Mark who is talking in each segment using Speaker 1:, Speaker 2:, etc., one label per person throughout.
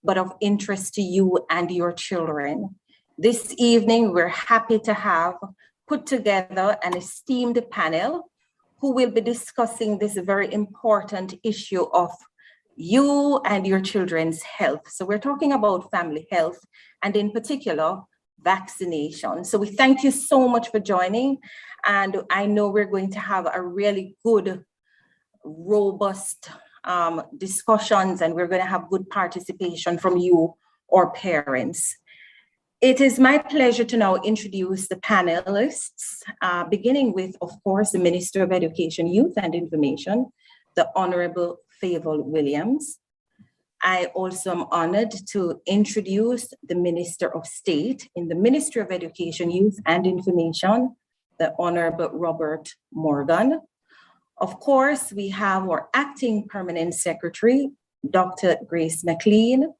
Speaker 1: but of interest to you and your children. This evening, we're happy to have put together an esteemed panel who will be discussing this very important issue of you and your children's health. So we're talking about family health and in particular, vaccination. So we thank you so much for joining. And I know we're going to have a really good, robust discussions, and we're going to have good participation from you or parents. It is my pleasure to now introduce the panelists, beginning with, of course, the Minister of Education, Youth and Information, the Honorable Favour Williams. I also am honored to introduce the Minister of State in the Ministry of Education, Youth and Information, the Honorable Robert Morgan. Of course, we have our Acting Permanent Secretary, Dr. Grace McLean.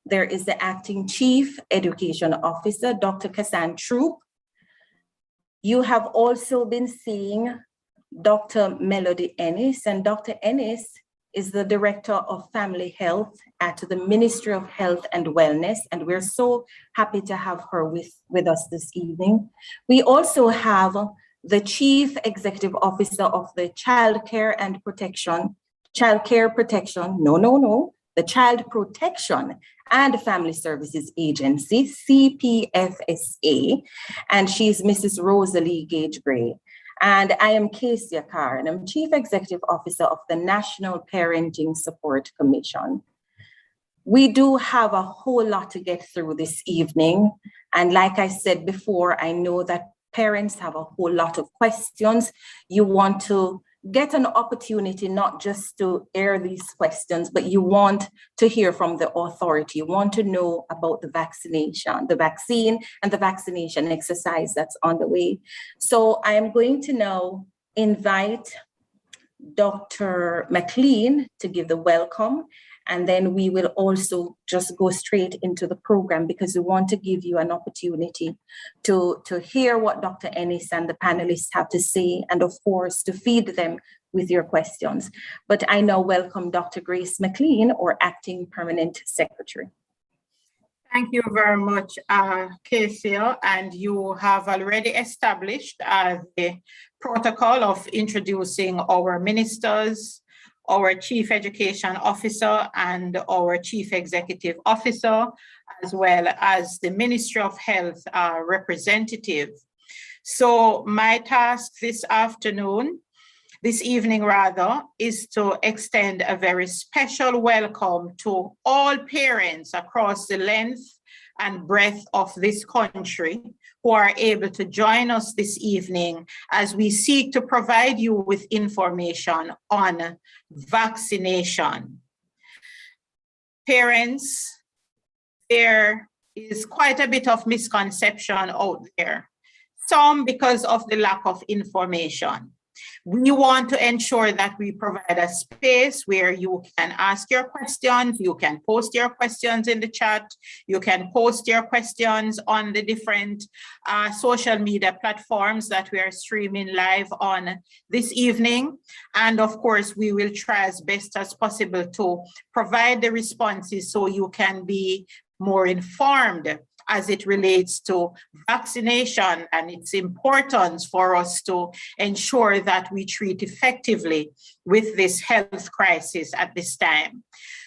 Speaker 1: There is the Acting Chief Education Officer, Dr. Kassan Troop. You have also been seeing Dr. Melody Ennis, and Dr. Ennis is the Director of Family Health at the Ministry of Health and Wellness, and we're so happy to have her with us this evening. We also have the Chief Executive Officer of the Child Protection and Family Services Agency, CPFSA, and she's Mrs. Rosalie Gage-Gray. And I am Casey Akar, and I'm Chief Executive Officer of the National Parenting Support Commission. We do have a whole lot to get through this evening. And like I said before, I know that parents have a whole lot of questions. You want to get an opportunity not just to air these questions, but you want to hear from the authority. You want to know about the vaccination, the vaccine and the vaccination exercise that's on the way. So I am going to now invite Dr. McLean to give the welcome, and then we will also just go straight into the program because we want to give you an opportunity to hear what Dr. Ennis and the panelists have to say, and of course, to feed them with your questions. But I now welcome Dr. Grace McLean, or Acting Permanent Secretary.
Speaker 2: Thank you very much, Casey. And you have already established the protocol of introducing our ministers, our Chief Education Officer, and our Chief Executive Officer, as well as the Ministry of Health representative. So my task this evening, is to extend a very special welcome to all parents across the length and breadth of this country who are able to join us this evening as we seek to provide you with information on vaccination. Parents, there is quite a bit of misconception out there, some because of the lack of information. We want to ensure that we provide a space where you can ask your questions, you can post your questions in the chat, you can post your questions on the different social media platforms that we are streaming live on this evening. And of course, we will try as best as possible to provide the responses so you can be more informed as it relates to vaccination and its importance for us to ensure that we treat effectively with this health crisis at this time.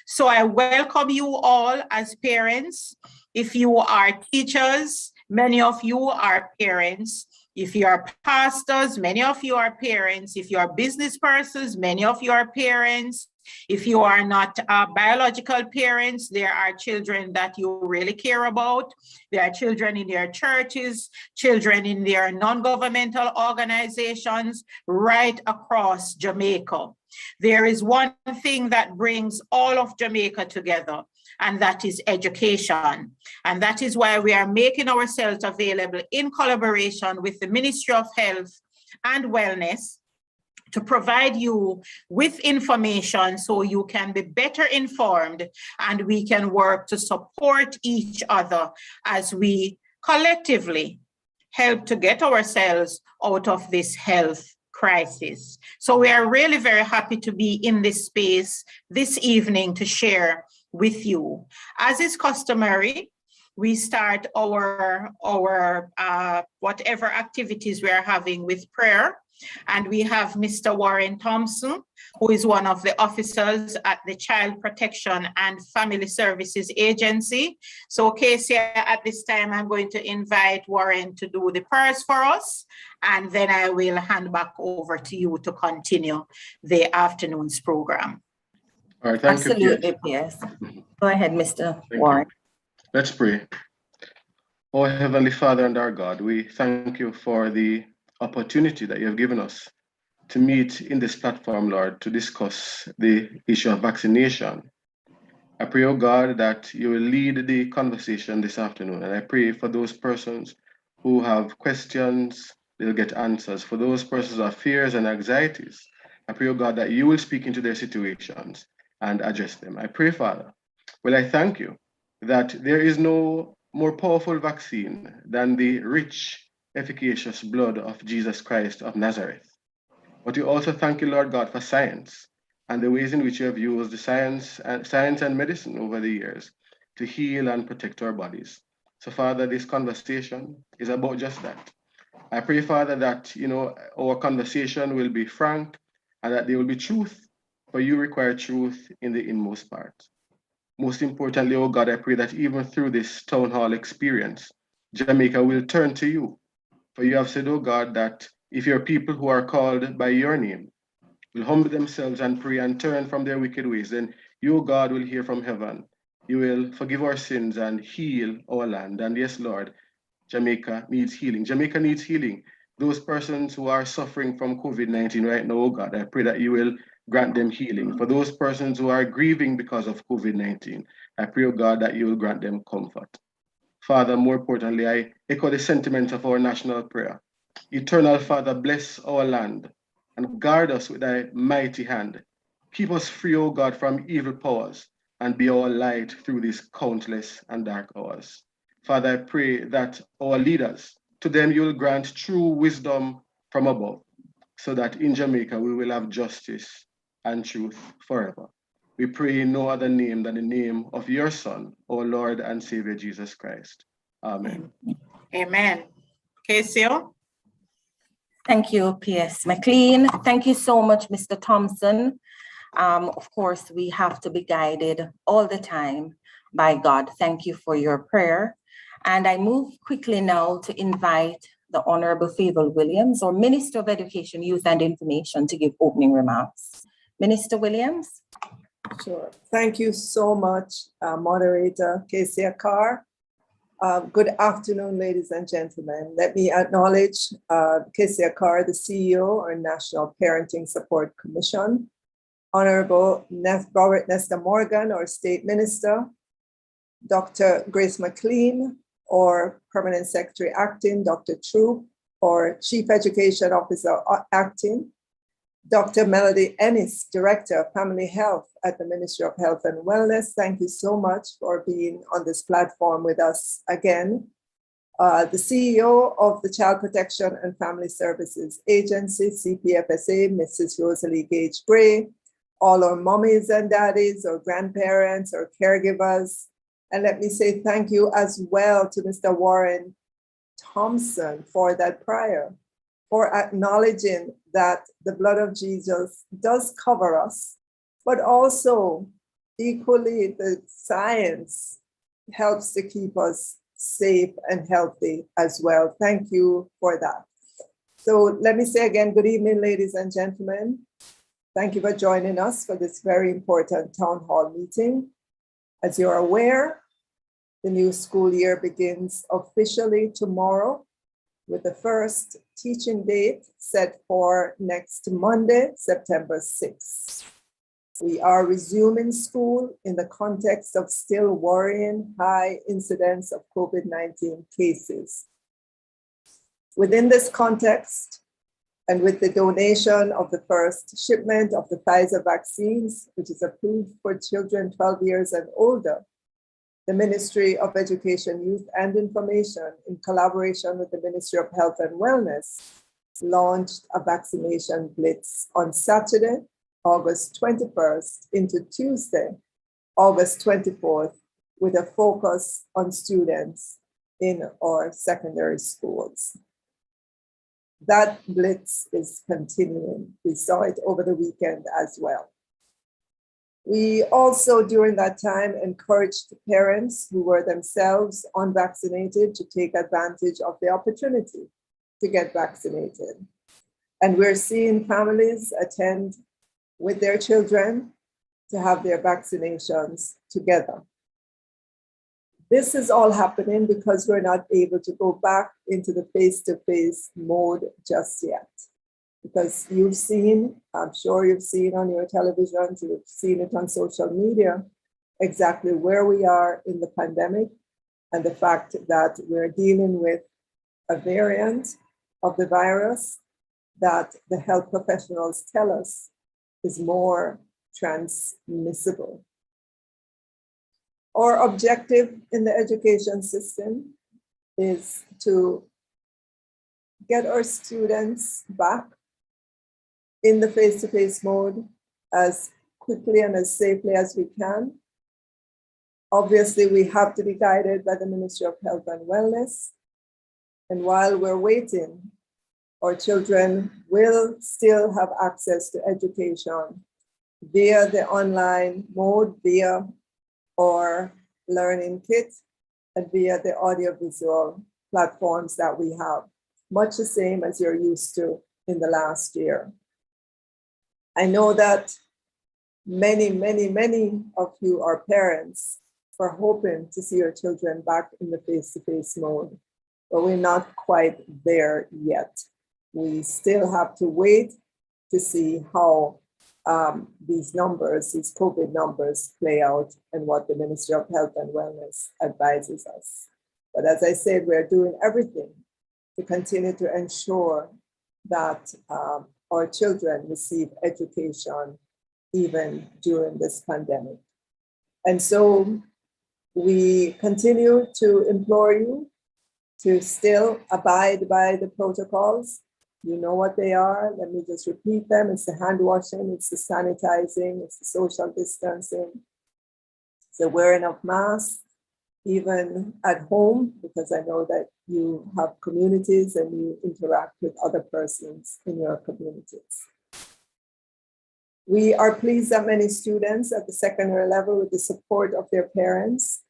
Speaker 2: So I welcome you all as parents. If you are teachers, many of you are parents. If you are pastors, many of you are parents. If you are business persons, many of you are parents. If you are not biological parents, there are children that you really care about. There are children in their churches, children in their non-governmental organizations right across Jamaica. There is one thing that brings all of Jamaica together, and that is education. And that is why we are making ourselves available in collaboration with the Ministry of Health and Wellness to provide you with information so you can be better informed and we can work to support each other as we collectively help to get ourselves out of this health crisis. So we are really very happy to be in this space this evening to share with you. As is customary, we start our whatever activities we are having with prayer. And we have Mr. Warren Thompson, who is one of the officers at the Child Protection and Family Services Agency. So Casey, at this time, I'm going to invite Warren to do the prayers for us, and then I will hand back over to you to continue the afternoon's program.
Speaker 3: All right, thank
Speaker 1: Absolutely,
Speaker 3: you.
Speaker 1: yes. Go ahead, Mr.
Speaker 3: Thank
Speaker 1: Warren.
Speaker 3: you. Let's pray. Oh, Heavenly Father and our God, we thank you for the opportunity that you have given us to meet in this platform, Lord, to discuss the issue of vaccination. I pray, oh God, that you will lead the conversation this afternoon. And I pray for those persons who have questions, they'll get answers. For those persons who have fears and anxieties, I pray, oh God, that you will speak into their situations and address them. I pray, Father, well, I thank you that there is no more powerful vaccine than the rich, efficacious blood of Jesus Christ of Nazareth. But we also thank you, Lord God, for science and the ways in which you have used the science and medicine over the years to heal and protect our bodies. So, Father, this conversation is about just that. I pray, Father, that our conversation will be frank and that there will be truth, for you require truth in the inmost part. Most importantly, oh God, I pray that even through this town hall experience, Jamaica will turn to you. For you have said, oh God, that if your people who are called by your name will humble themselves and pray and turn from their wicked ways, then you, God, will hear from heaven. You will forgive our sins and heal our land. And yes, Lord, Jamaica needs healing. Jamaica needs healing. Those persons who are suffering from COVID-19 right now, oh God, I pray that you will grant them healing. For those persons who are grieving because of COVID-19, I pray, oh God, that you will grant them comfort. Father, more importantly, I echo the sentiments of our national prayer. Eternal Father, bless our land and guard us with thy mighty hand. Keep us free, O God, from evil powers and be our light through these countless and dark hours. Father, I pray that our leaders, to them you will grant true wisdom from above, so that in Jamaica we will have justice and truth forever. We pray in no other name than the name of your Son, our Lord and Savior, Jesus Christ. Amen.
Speaker 2: Amen. Casey?
Speaker 1: Thank you, P.S. McLean. Thank you so much, Mr. Thompson. Of course, we have to be guided all the time by God. Thank you for your prayer. And I move quickly now to invite the Honorable Favor Williams, or Minister of Education, Youth and Information, to give opening remarks. Minister Williams.
Speaker 4: Sure. Thank you so much, Moderator Casey Carr. Good afternoon, ladies and gentlemen. Let me acknowledge Casey Carr, the CEO, our National Parenting Support Commission, Honorable Robert Nesta Morgan, our State Minister, Dr. Grace McLean, or Permanent Secretary Acting, Dr. Troop, or Chief Education Officer Acting, Dr. Melody Ennis, Director of Family Health at the Ministry of Health and Wellness. Thank you so much for being on this platform with us again. The CEO of the Child Protection and Family Services Agency, CPFSA, Mrs. Rosalie Gage Gray, all our mommies and daddies, or grandparents, or caregivers. And let me say thank you as well to Mr. Warren Thompson for that prayer, for acknowledging that the blood of Jesus does cover us, but also equally the science helps to keep us safe and healthy as well. Thank you for that. So let me say again, good evening, ladies and gentlemen. Thank you for joining us for this very important town hall meeting. As you're aware, the new school year begins officially tomorrow, with the first teaching date set for next Monday, September 6th. We are resuming school in the context of still worrying high incidence of COVID-19 cases. Within this context, and with the donation of the first shipment of the Pfizer vaccines, which is approved for children 12 years and older, the Ministry of Education, Youth and Information, in collaboration with the Ministry of Health and Wellness, launched a vaccination blitz on Saturday, August 21st into Tuesday, August 24th, with a focus on students in our secondary schools. That blitz is continuing. We saw it over the weekend as well. We also, during that time, encouraged parents who were themselves unvaccinated to take advantage of the opportunity to get vaccinated. And we're seeing families attend with their children to have their vaccinations together. This is all happening because we're not able to go back into the face-to-face mode just yet. Because you've seen, I'm sure you've seen on your televisions, you've seen it on social media, exactly where we are in the pandemic and the fact that we're dealing with a variant of the virus that the health professionals tell us is more transmissible. Our objective in the education system is to get our students back in the face-to-face mode as quickly and as safely as we can. Obviously, we have to be guided by the Ministry of Health and Wellness. And while we're waiting, our children will still have access to education via the online mode, via our learning kit, and via the audiovisual platforms that we have, much the same as you're used to in the last year. I know that many of you are parents who are hoping to see your children back in the face-to-face mode, but we're not quite there yet. We still have to wait to see how these numbers, these COVID numbers play out and what the Ministry of Health and Wellness advises us. But as I said, we're doing everything to continue to ensure that our children receive education even during this pandemic. And so we continue to implore you to still abide by the protocols. You know what they are. Let me just repeat them. It's the hand washing, it's the sanitizing, it's the social distancing, it's the wearing of masks, even at home, because I know that you have communities and you interact with other persons in your communities. We are pleased that many students at the secondary level, with the support of their parents,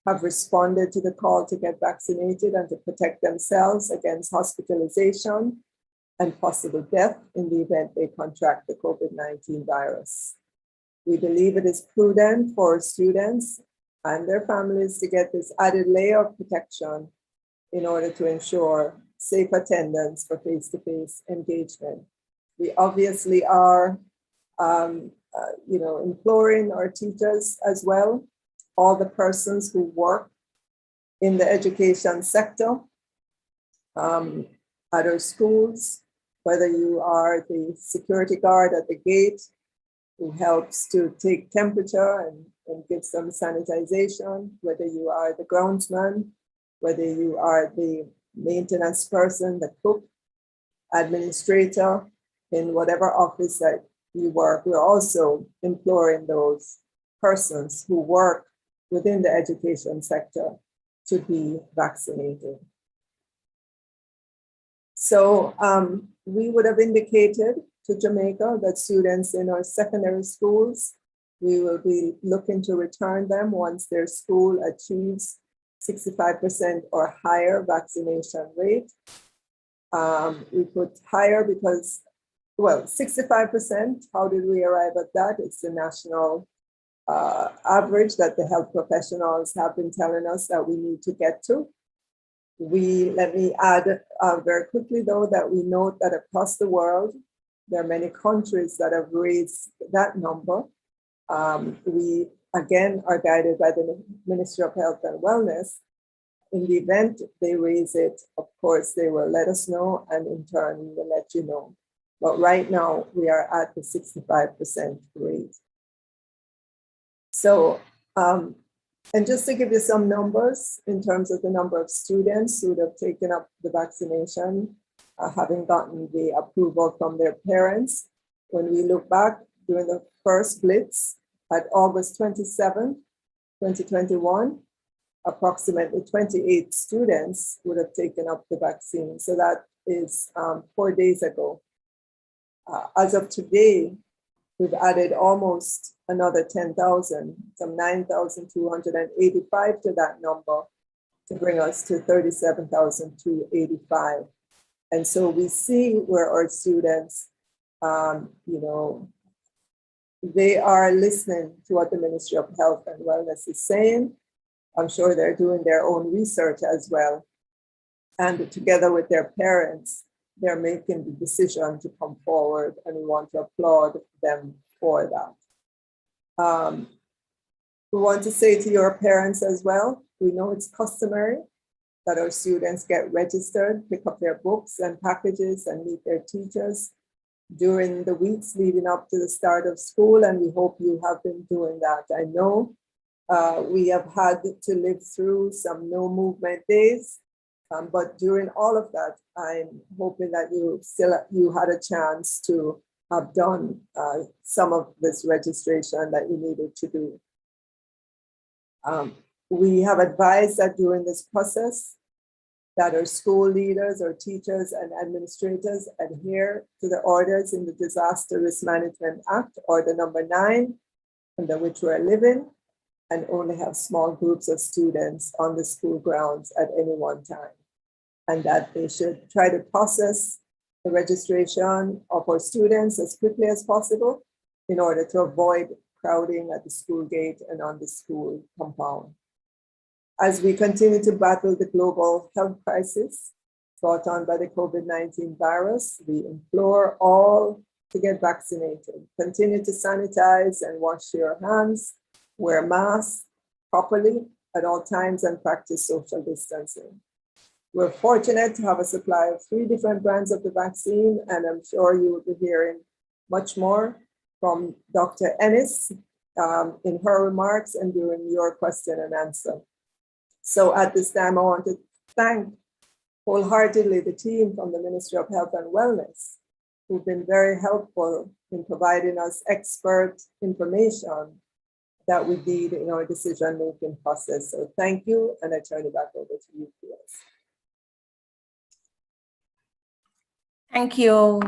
Speaker 4: have responded to the call to get vaccinated and to protect themselves against hospitalization and possible death in the event they contract the COVID-19 virus. We believe it is prudent for students and their families to get this added layer of protection in order to ensure safe attendance for face-to-face engagement. We obviously are imploring our teachers as well, all the persons who work in the education sector, at our schools, whether you are the security guard at the gate who helps to take temperature and give some sanitization, whether you are the groundsman, whether you are the maintenance person, the cook, administrator, in whatever office that you work. We're also imploring those persons who work within the education sector to be vaccinated. So we would have indicated to Jamaica that students in our secondary schools, we will be looking to return them once their school achieves 65% or higher vaccination rate. We put higher because, well, 65%, how did we arrive at that? It's the national average that the health professionals have been telling us that we need to get to. Let me add very quickly though, that we note that across the world, there are many countries that have raised that number. We again are guided by the Ministry of Health and Wellness. In the event they raise it, of course, they will let us know, and in turn, we will let you know. But right now, we are at the 65% rate. So, and just to give you some numbers in terms of the number of students who would have taken up the vaccination, having gotten the approval from their parents. When we look back during the first blitz, At August 27, 2021, approximately 28 students would have taken up the vaccine. So that is 4 days ago. As of today, we've added almost another 10,000, some 9,285 to that number to bring us to 37,285. And so we see where our students, they are listening to what the Ministry of Health and Wellness is saying. I'm sure they're doing their own research as well. And together with their parents, they're making the decision to come forward, and we want to applaud them for that. We want to say to your parents as well, we know it's customary that our students get registered, pick up their books and packages and meet their teachers during the weeks leading up to the start of school, and we hope you have been doing that. I know we have had to live through some no movement days, but during all of that, I'm hoping that you had a chance to have done some of this registration that you needed to do. We have advised that during this process, that our school leaders, our teachers and administrators adhere to the orders in the Disaster Risk Management Act, Order number 9, under which we're living, and only have small groups of students on the school grounds at any one time. And that they should try to process the registration of our students as quickly as possible in order to avoid crowding at the school gate and on the school compound. As we continue to battle the global health crisis brought on by the COVID-19 virus, we implore all to get vaccinated. Continue to sanitize and wash your hands, wear masks properly at all times, and practice social distancing. We're fortunate to have a supply of 3 different brands of the vaccine, and I'm sure you will be hearing much more from Dr. Ennis in her remarks and during your question and answer. So at this time, I want to thank wholeheartedly the team from the Ministry of Health and Wellness, who've been very helpful in providing us expert information that we need in our decision-making process. So thank you, and I turn it back over to you, please.
Speaker 1: Thank you,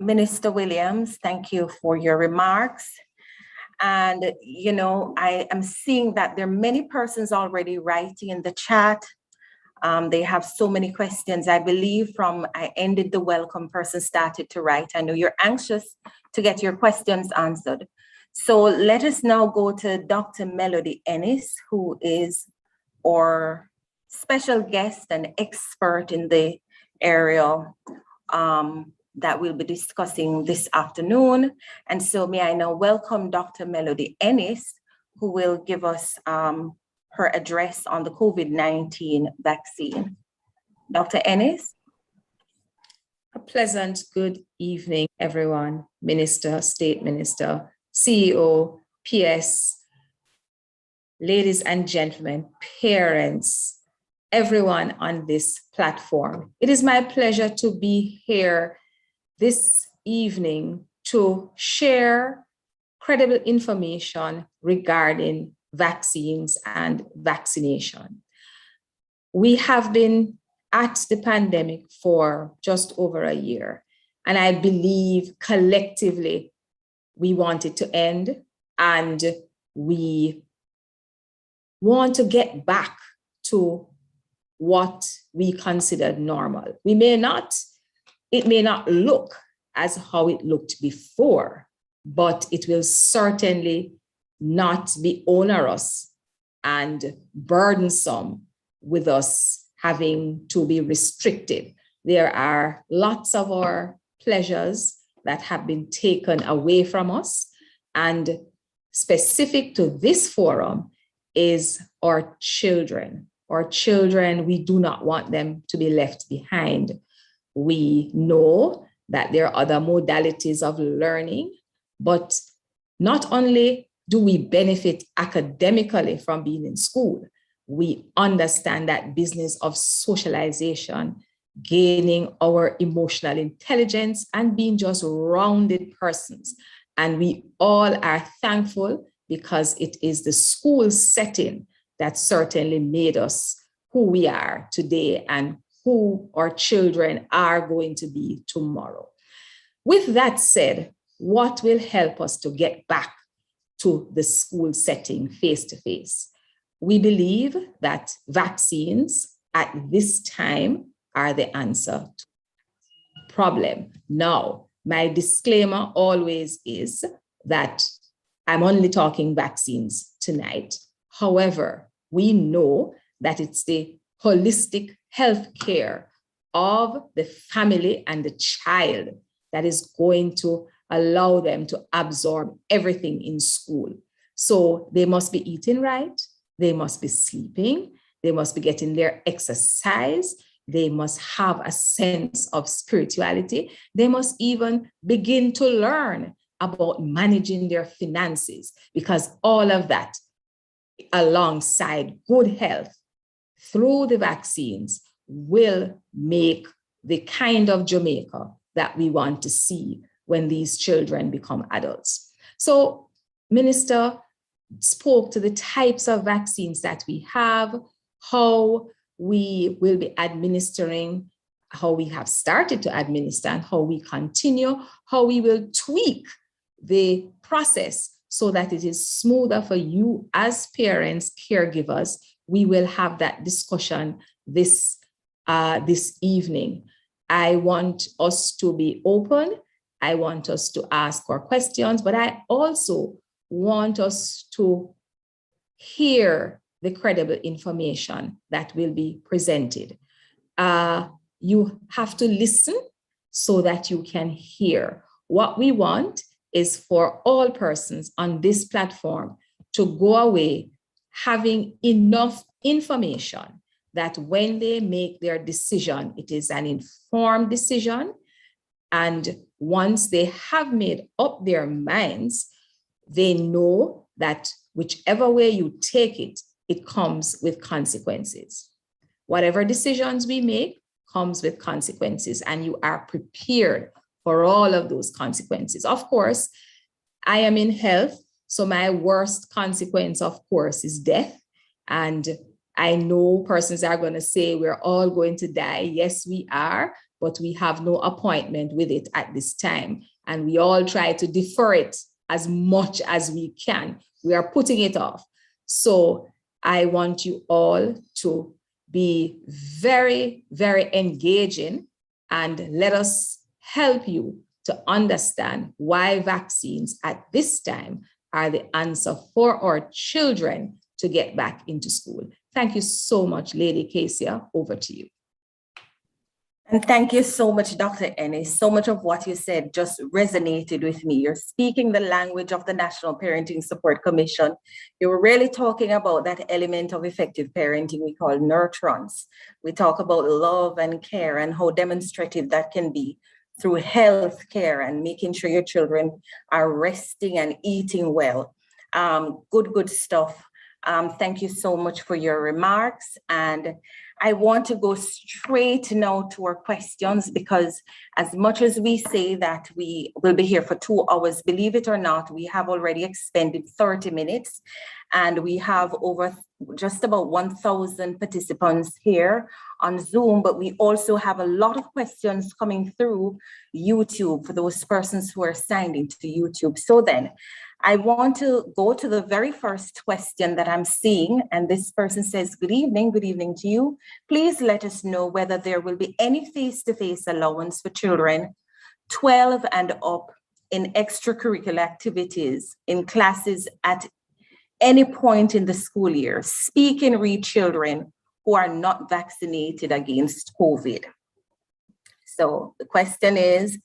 Speaker 1: Minister Williams. Thank you for your remarks. And, I am seeing that there are many persons already writing in the chat. They have so many questions. I believe I ended the welcome, person started to write. I know you're anxious to get your questions answered. So let us now go to Dr. Melody Ennis, who is our special guest and expert in the area that we'll be discussing this afternoon. And so may I now welcome Dr. Melody Ennis, who will give us her address on the COVID-19 vaccine. Dr. Ennis?
Speaker 5: A pleasant good evening, everyone. Minister, State Minister, CEO, PS, ladies and gentlemen, parents, everyone on this platform. It is my pleasure to be here this evening to share credible information regarding vaccines and vaccination. We have been at the pandemic for just over a year, and I believe collectively we want it to end, and we want to get back to what we considered normal. It may not look as how it looked before, but it will certainly not be onerous and burdensome with us having to be restricted. There are lots of our pleasures that have been taken away from us, and specific to this forum is our children. Our children, we do not want them to be left behind. We know that there are other modalities of learning, but not only do we benefit academically from being in school, we understand that business of socialization, gaining our emotional intelligence, and being just rounded persons. And we all are thankful because it is the school setting that certainly made us who we are today and who our children are going to be tomorrow. With that said, what will help us to get back to the school setting face to face? We believe that vaccines at this time are the answer to the problem. Now, my disclaimer always is that I'm only talking vaccines tonight. However, we know that it's the holistic health care of the family and the child that is going to allow them to absorb everything in school. So they must be eating right, they must be sleeping, they must be getting their exercise, they must have a sense of spirituality, they must even begin to learn about managing their finances, because all of that, alongside good health through the vaccines, will make the kind of Jamaica that we want to see when these children become adults. So, Minister spoke to the types of vaccines that we have, how we will be administering, how we have started to administer, and how we continue, how we will tweak the process so that it is smoother for you as parents, caregivers. We will have that discussion this evening. I want us to be open. I want us to ask our questions, but I also want us to hear the credible information that will be presented. You have to listen so that you can hear. What we want is for all persons on this platform to go away having enough information that when they make their decision, it is an informed decision. And once they have made up their minds, they know that whichever way you take it, it comes with consequences. Whatever decisions we make comes with consequences, and you are prepared for all of those consequences. Of course, I am in health, so my worst consequence, of course, is death. And I know persons are going to say we're all going to die. Yes, we are, but we have no appointment with it at this time. And we all try to defer it as much as we can. We are putting it off. So I want you all to be very, very engaging, and let us help you to understand why vaccines at this time are the answer for our children to get back into school. Thank you so much, Lady Kesia. Over to you.
Speaker 1: And thank you so much, Dr. Ennis. So much of what you said just resonated with me. You're speaking the language of the National Parenting Support Commission. You were really talking about that element of effective parenting we call nurturance. We talk about love and care and how demonstrative that can be through health care and making sure your children are resting and eating well. Good stuff. Thank you so much for your remarks. And I want to go straight now to our questions, because as much as we say that we will be here for 2 hours, believe it or not, we have already expended 30 minutes, and we have over just about 1,000 participants here on Zoom, but we also have a lot of questions coming through YouTube for those persons who are signed into YouTube. So then, I want to go to the very first question that I'm seeing, and this person says, good evening to you. Please let us know whether there will be any face-to-face allowance for children 12 and up in extracurricular activities in classes at any point in the school year. Speak and read children who are not vaccinated against COVID. So the question is,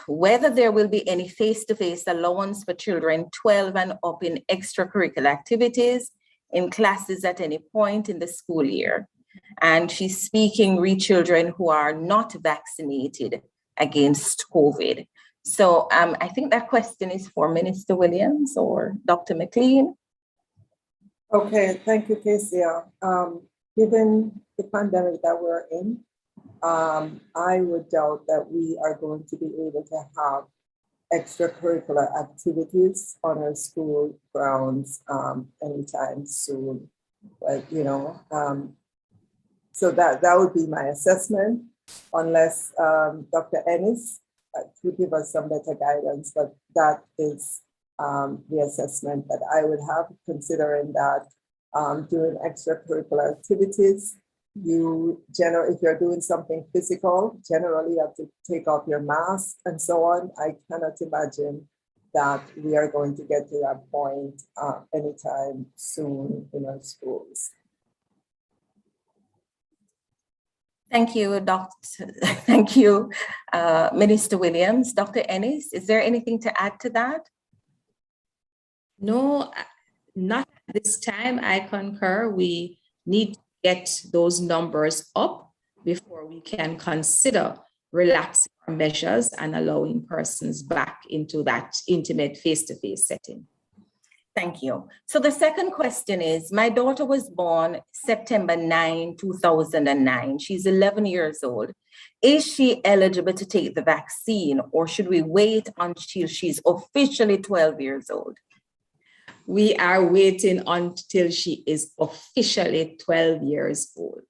Speaker 1: whether there will be any face-to-face allowance for children 12 and up in extracurricular activities in classes at any point in the school year. And she's speaking read children who are not vaccinated against COVID. So I think that question is for Minister Williams or Dr. McLean.
Speaker 4: Okay, thank you, Kesia. Given the pandemic that we're in, I would doubt that we are going to be able to have extracurricular activities on our school grounds anytime soon. But, so that would be my assessment, unless Dr. Ennis could give us some better guidance, but that is the assessment that I would have, considering that doing extracurricular activities, if you're doing something physical, generally you have to take off your mask and so on. I cannot imagine that we are going to get to that point anytime soon in our schools.
Speaker 1: Thank you, Thank you, Minister Williams. Dr. Ennis, is there anything to add to that?
Speaker 5: No, not at this time. I concur. We need to get those numbers up before we can consider relaxing our measures and allowing persons back into that intimate face-to-face setting.
Speaker 1: Thank you. So the second question is, my daughter was born September 9, 2009. She's 11 years old. Is she eligible to take the vaccine, or should we wait until she's officially 12 years old?
Speaker 5: We are waiting until she is officially 12 years old.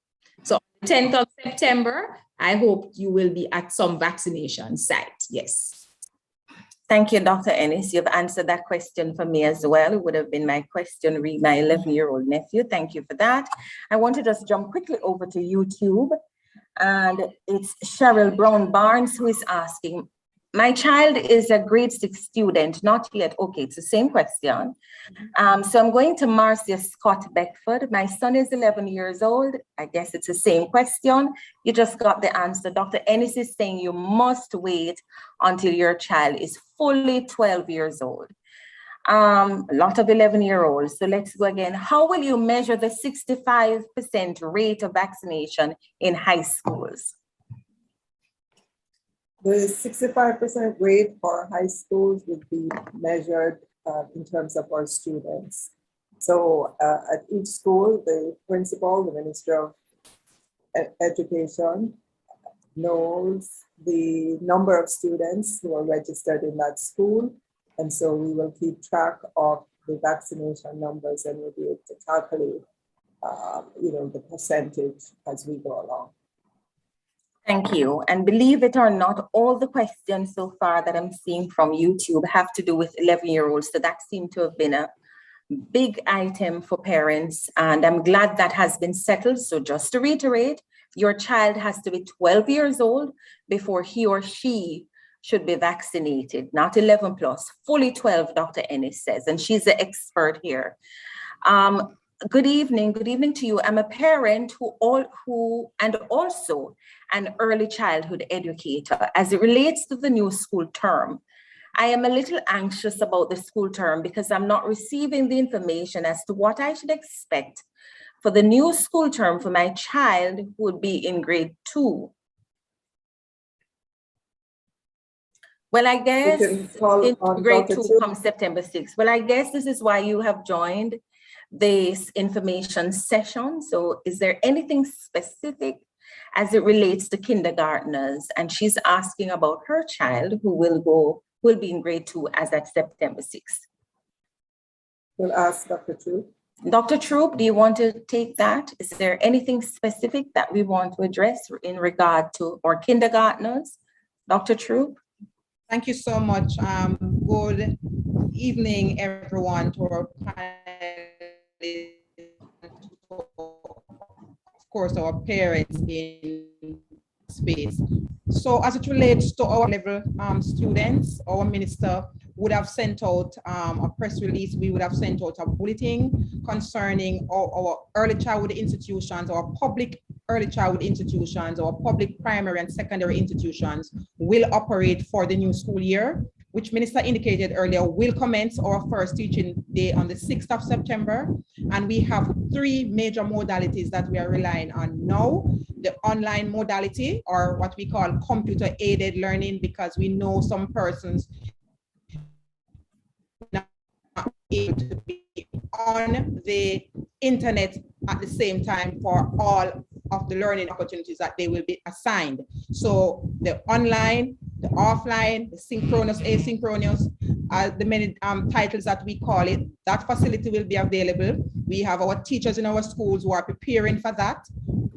Speaker 5: So on the 10th of September, I hope you will be at some vaccination site. Yes.
Speaker 1: Thank you, Dr. Ennis. You've answered that question for me as well. It would have been my question, read my 11-year-old nephew. Thank you for that. I want to just jump quickly over to YouTube. And it's Cheryl Brown Barnes who is asking, my child is a grade 6 student, not yet. Okay, it's the same question. So I'm going to Marcia Scott Beckford. My son is 11 years old. I guess it's the same question. You just got the answer. Dr. Ennis is saying you must wait until your child is fully 12 years old. A lot of 11-year-olds. So let's go again. How will you measure the 65% rate of vaccination in high schools?
Speaker 4: The 65% rate for high schools would be measured in terms of our students. So at each school, the principal, the Minister of Education, knows the number of students who are registered in that school. And so we will keep track of the vaccination numbers, and we'll be able to calculate the percentage as we go along.
Speaker 1: Thank you. And believe it or not, all the questions so far that I'm seeing from YouTube have to do with 11-year-olds. So that seemed to have been a big item for parents. And I'm glad that has been settled. So just to reiterate, your child has to be 12 years old before he or she should be vaccinated, not 11 plus, fully 12, Dr. Ennis says, and she's the expert here. Good evening to you. I'm a parent and also an early childhood educator. As it relates to the new school term, I am a little anxious about the school term because I'm not receiving the information as to what I should expect for the new school term for my child who would be in grade 2. Well, I guess grade 2 comes September 6th. Well, I guess this is why you have joined this information session. So is there anything specific as it relates to kindergartners? And she's asking about her child who will be in grade 2 as at September 6th.
Speaker 4: We'll ask Dr. Troop.
Speaker 1: Dr. Troop, do you want to take that? Is there anything specific that we want to address in regard to our kindergartners? Dr. Troop?
Speaker 6: Thank you so much. Good evening, everyone, to our panelists, of course, our parents in space. So as it relates to our level students, our minister would have sent out a press release. We would have sent out a bulletin concerning our early childhood institutions, our public early childhood institutions, our public primary and secondary institutions will operate for the new school year, which Minister indicated earlier, will commence our first teaching day on the 6th of September. And we have 3 major modalities that we are relying on now. The online modality, or what we call computer aided learning, because we know some persons not able to be on the internet at the same time for all of the learning opportunities that they will be assigned. So the online the offline, the synchronous, asynchronous, the many titles that we call it. That facility will be available. We have our teachers in our schools who are preparing for that.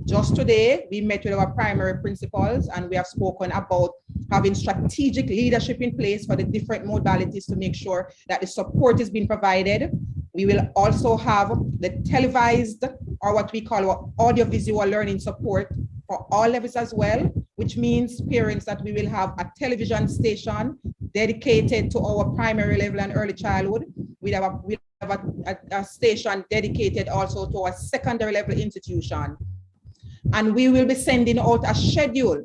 Speaker 6: Just today, we met with our primary principals and we have spoken about having strategic leadership in place for the different modalities to make sure that the support is being provided. We will also have the televised, or what we call our audiovisual learning support for all levels as well, which means parents that we will have a television station dedicated to our primary level and early childhood. We have a station dedicated also to our secondary level institution. And we will be sending out a schedule.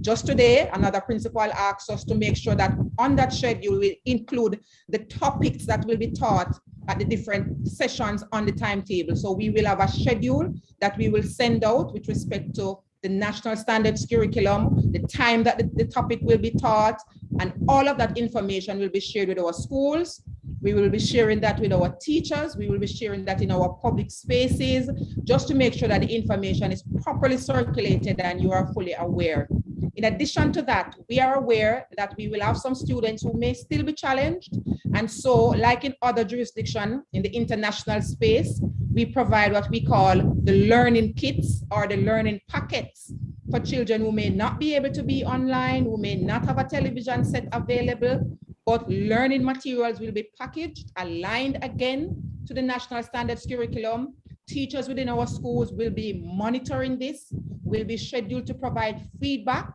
Speaker 6: Just today, another principal asked us to make sure that on that schedule we include the topics that will be taught at the different sessions on the timetable. So we will have a schedule that we will send out with respect to the national standards curriculum, the time that the topic will be taught, and all of that information will be shared with our schools. We will be sharing that with our teachers. We will be sharing that in our public spaces, just to make sure that the information is properly circulated and you are fully aware. In addition to that, we are aware that we will have some students who may still be challenged. And so, like in other jurisdictions in the international space, we provide what we call the learning kits or the learning packets for children who may not be able to be online, who may not have a television set available, but learning materials will be packaged, aligned again to the national standards curriculum. Teachers within our schools will be monitoring this, will be scheduled to provide feedback.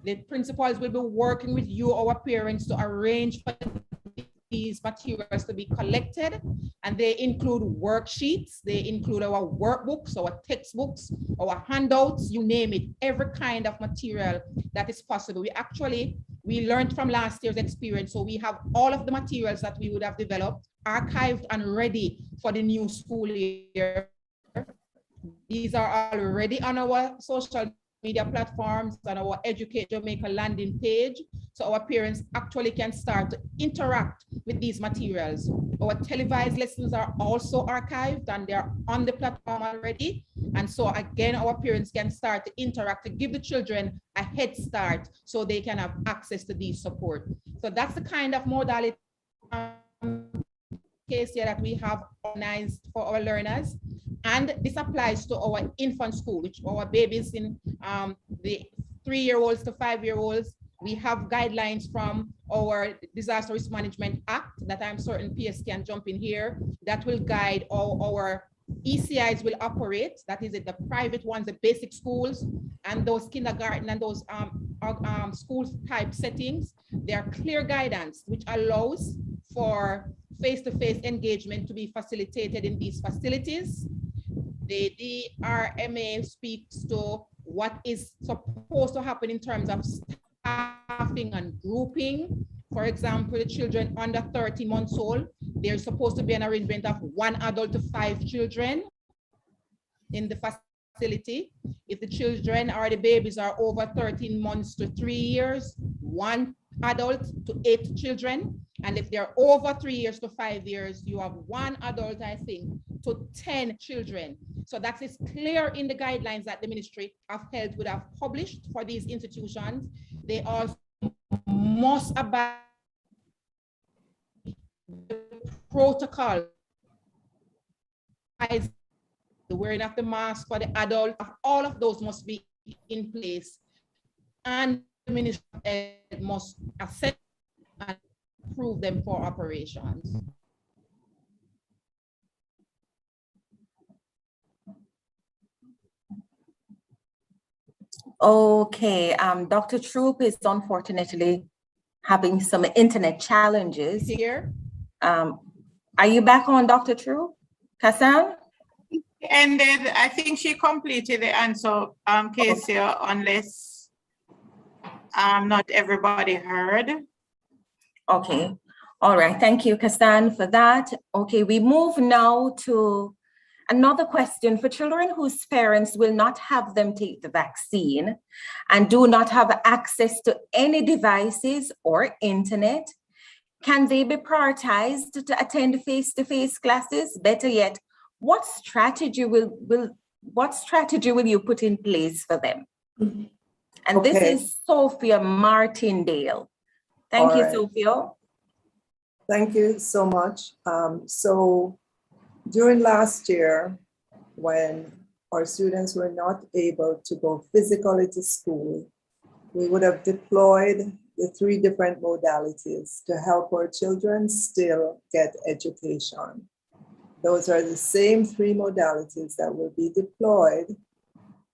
Speaker 6: The principals will be working with you, our parents, to arrange for these materials to be collected. And they include worksheets, they include our workbooks, our textbooks, our handouts, you name it, every kind of material that is possible. We learned from last year's experience, so we have all of the materials that we would have developed archived and ready for the new school year. These are already on our social media platforms and our Educate Jamaica landing page, so our parents actually can start to interact with these materials. Our televised lessons are also archived and they're on the platform already. And so again, our parents can start to interact to give the children a head start so they can have access to these support. So that's the kind of modality case here that we have organized for our learners. And this applies to our infant school, which our babies in the 3-year-olds to 5-year-olds. We have guidelines from our Disaster Risk Management Act that I'm certain PS can jump in here, that will guide how our ECIs will operate. That is it, the private ones, the basic schools, and those kindergarten and those school type settings. There are clear guidance which allows for face-to-face engagement to be facilitated in these facilities. The DRMA speaks to what is supposed to happen in terms of staffing and grouping. For example, the children under 30 months old, there's supposed to be an arrangement of 1 adult to 5 children in the facility. If the children or the babies are over 13 months to 3 years, 1 adult to 8 children. And if they're over 3 years to 5 years, you have 1 adult, I think, to 10 children. So that is clear in the guidelines that the Ministry of Health would have published for these institutions. They also must abide the protocol, the wearing of the mask for the adult, all of those must be in place. And the Ministry of Health must assess and approve them for operations.
Speaker 1: Okay, Dr. Troop is unfortunately having some internet challenges.
Speaker 6: Here.
Speaker 1: Are you back on, Dr. Troop? Kassan?
Speaker 2: Ended, I think she completed the answer, Casey, unless not everybody heard.
Speaker 1: Okay, all right, thank you, Kassan, for that. Okay, we move now to another question. For children whose parents will not have them take the vaccine and do not have access to any devices or internet, can they be prioritized to attend face-to-face classes? Better yet, what strategy will you put in place for them? And this
Speaker 4: Okay.
Speaker 1: is Sophia Martindale. Thank
Speaker 4: All
Speaker 1: you,
Speaker 4: right.
Speaker 1: Sophia.
Speaker 4: Thank you so much. So during last year, when our students were not able to go physically to school, we would have deployed the 3 different modalities to help our children still get education. Those are the same 3 modalities that will be deployed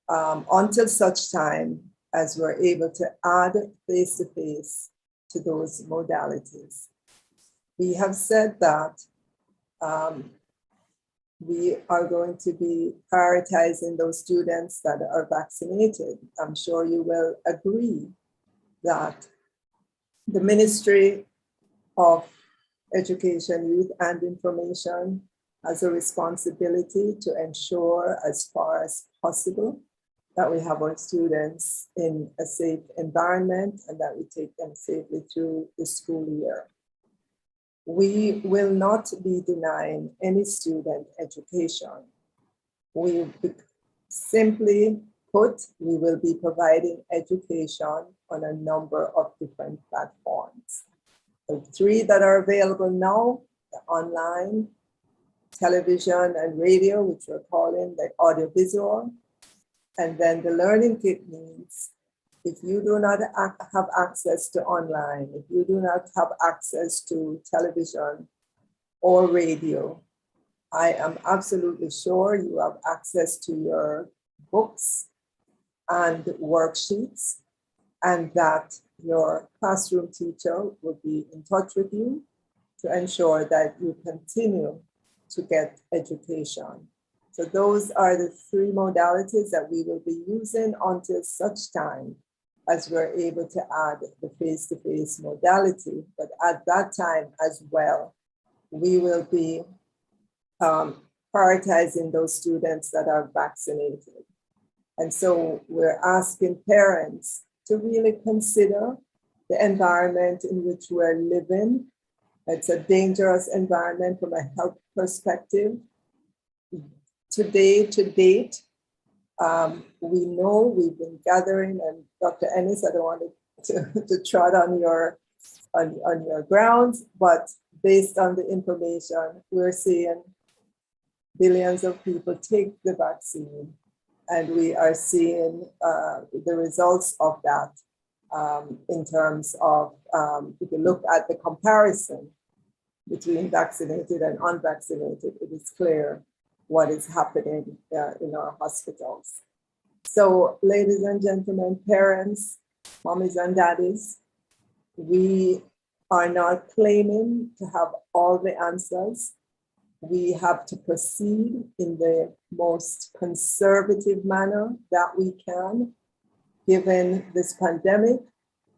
Speaker 4: until such time as we're able to add face-to-face to those modalities. We have said that we are going to be prioritizing those students that are vaccinated. I'm sure you will agree that the Ministry of Education, Youth and Information has a responsibility to ensure as far as possible that we have our students in a safe environment and that we take them safely through the school year. We will not be denying any student education. We simply put, we will be providing education on a number of different platforms. The 3 that are available now, the online, television and radio, which we're calling the audiovisual, and then the learning kit means if you do not have access to online, if you do not have access to television or radio, I am absolutely sure you have access to your books and worksheets, and that your classroom teacher will be in touch with you to ensure that you continue to get education. So those are the 3 modalities that we will be using until such time as we're able to add the face-to-face modality. But at that time as well, we will be prioritizing those students that are vaccinated. And so we're asking parents to really consider the environment in which we're living. It's a dangerous environment from a health perspective. Today, to date, we know we've been gathering, and Dr. Ennis, I don't want to trot on your grounds, but based on the information, we're seeing billions of people take the vaccine, and we are seeing the results of that in terms of, if you look at the comparison between vaccinated and unvaccinated, it is clear what is happening in our hospitals. So, ladies and gentlemen, parents, mommies and daddies, we are not claiming to have all the answers. We have to proceed in the most conservative manner that we can, given this pandemic,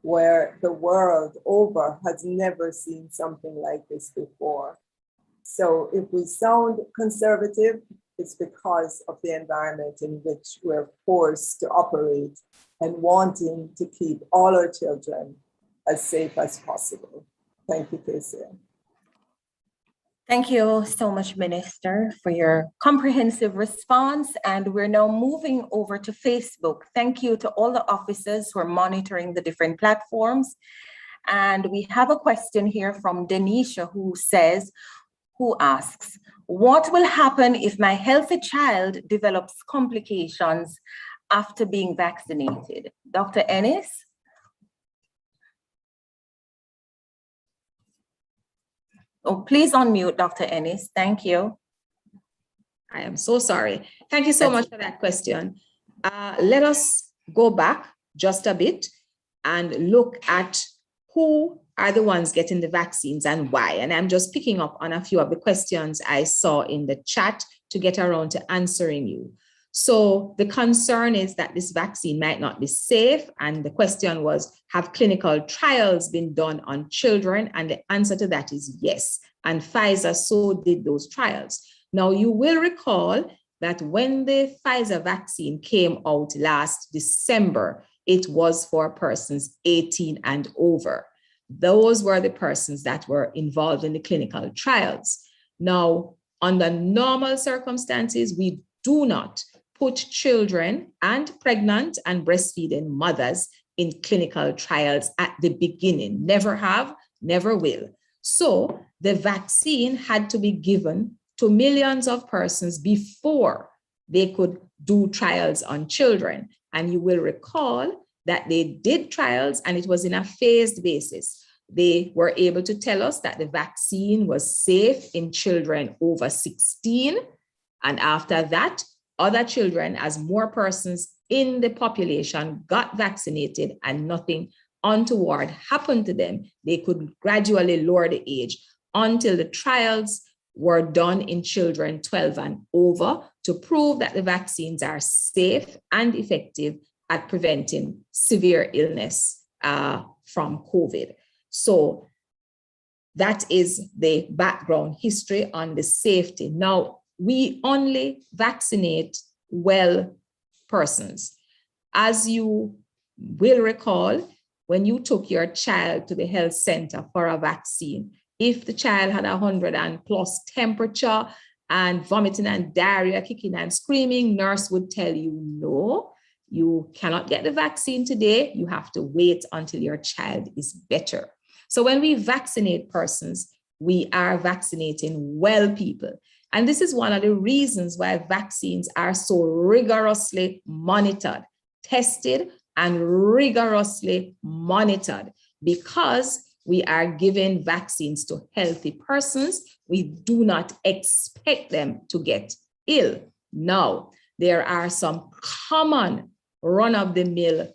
Speaker 4: where the world over has never seen something like this before. So if we sound conservative, it's because of the environment in which we're forced to operate and wanting to keep all our children as safe as possible. Thank you, Kesia.
Speaker 1: Thank you so much, Minister, for your comprehensive response. And we're now moving over to Facebook. Thank you to all the officers who are monitoring the different platforms. And we have a question here from Denisha who asks, what will happen if my healthy child develops complications after being vaccinated? Dr. Ennis? Oh, please unmute, Dr. Ennis. Thank you.
Speaker 5: I am so sorry. Thank you so much for that question. Let us go back just a bit and look at who are the ones getting the vaccines and why. And I'm just picking up on a few of the questions I saw in the chat to get around to answering you. So the concern is that this vaccine might not be safe. And the question was, have clinical trials been done on children? And the answer to that is yes. And Pfizer so did those trials. Now, you will recall that when the Pfizer vaccine came out last December, it was for persons 18 and over. Those were the persons that were involved in the clinical trials. Now, under normal circumstances, we do not put children and pregnant and breastfeeding mothers in clinical trials at the beginning. Never have, never will. So the vaccine had to be given to millions of persons before they could do trials on children. And you will recall that they did trials and it was in a phased basis. They were able to tell us that the vaccine was safe in children over 16. And after that, other children, as more persons in the population got vaccinated and nothing untoward happened to them, they could gradually lower the age until the trials were done in children 12 and over to prove that the vaccines are safe and effective at preventing severe illness from COVID. So that is the background history on the safety. Now, we only vaccinate well persons. As you will recall, when you took your child to the health center for a vaccine, if the child had 100 and plus temperature and vomiting and diarrhea, kicking and screaming, nurse would tell you, no, you cannot get the vaccine today. You have to wait until your child is better. So when we vaccinate persons, we are vaccinating well people. And this is one of the reasons why vaccines are so rigorously monitored, tested, and rigorously monitored, because we are giving vaccines to healthy persons. We do not expect them to get ill. Now, there are some common run-of-the-mill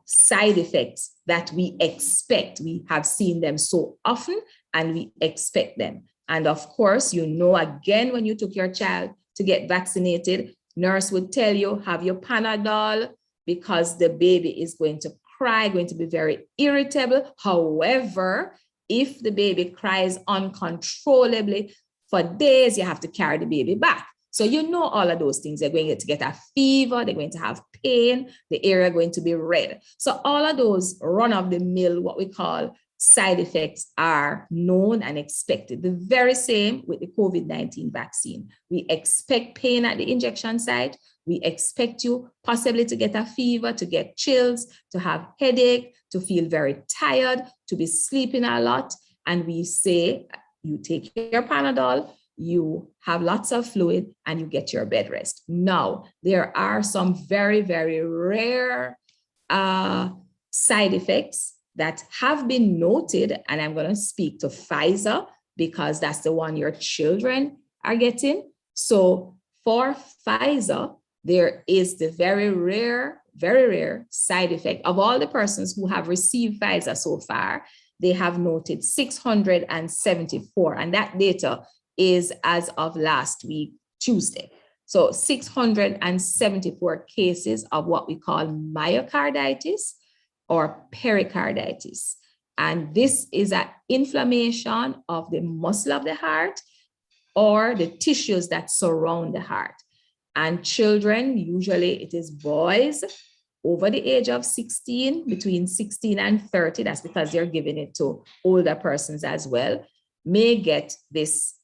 Speaker 5: side effects that we expect. We have seen them so often and we expect them. And of course, you know, again, when you took your child to get vaccinated, nurse would tell you, have your Panadol, because the baby is going to cry, going to be very irritable. However, if the baby cries uncontrollably for days, you have to carry the baby back. So you know all of those things. They're going to get a fever, they're going to have pain, the area going to be red. So all of those run-of-the-mill, what we call side effects, are known and expected. The very same with the COVID-19 vaccine. We expect pain at the injection site. We expect you possibly to get a fever, to get chills, to have headache, to feel very tired, to be sleeping a lot. And we say, you take your Panadol, you have lots of fluid, and you get your bed rest. Now, there are some very, very rare side effects that have been noted, and I'm going to speak to Pfizer because that's the one your children are getting. So for Pfizer, there is the very rare side effect of all the persons who have received Pfizer so far. They have noted 674, and that data is as of last week, Tuesday. So 674 cases of what we call myocarditis or pericarditis. And this is an inflammation of the muscle of the heart or the tissues that surround the heart. And children, usually it is boys over the age of 16, between 16 and 30, that's because they're giving it to older persons as well, may get this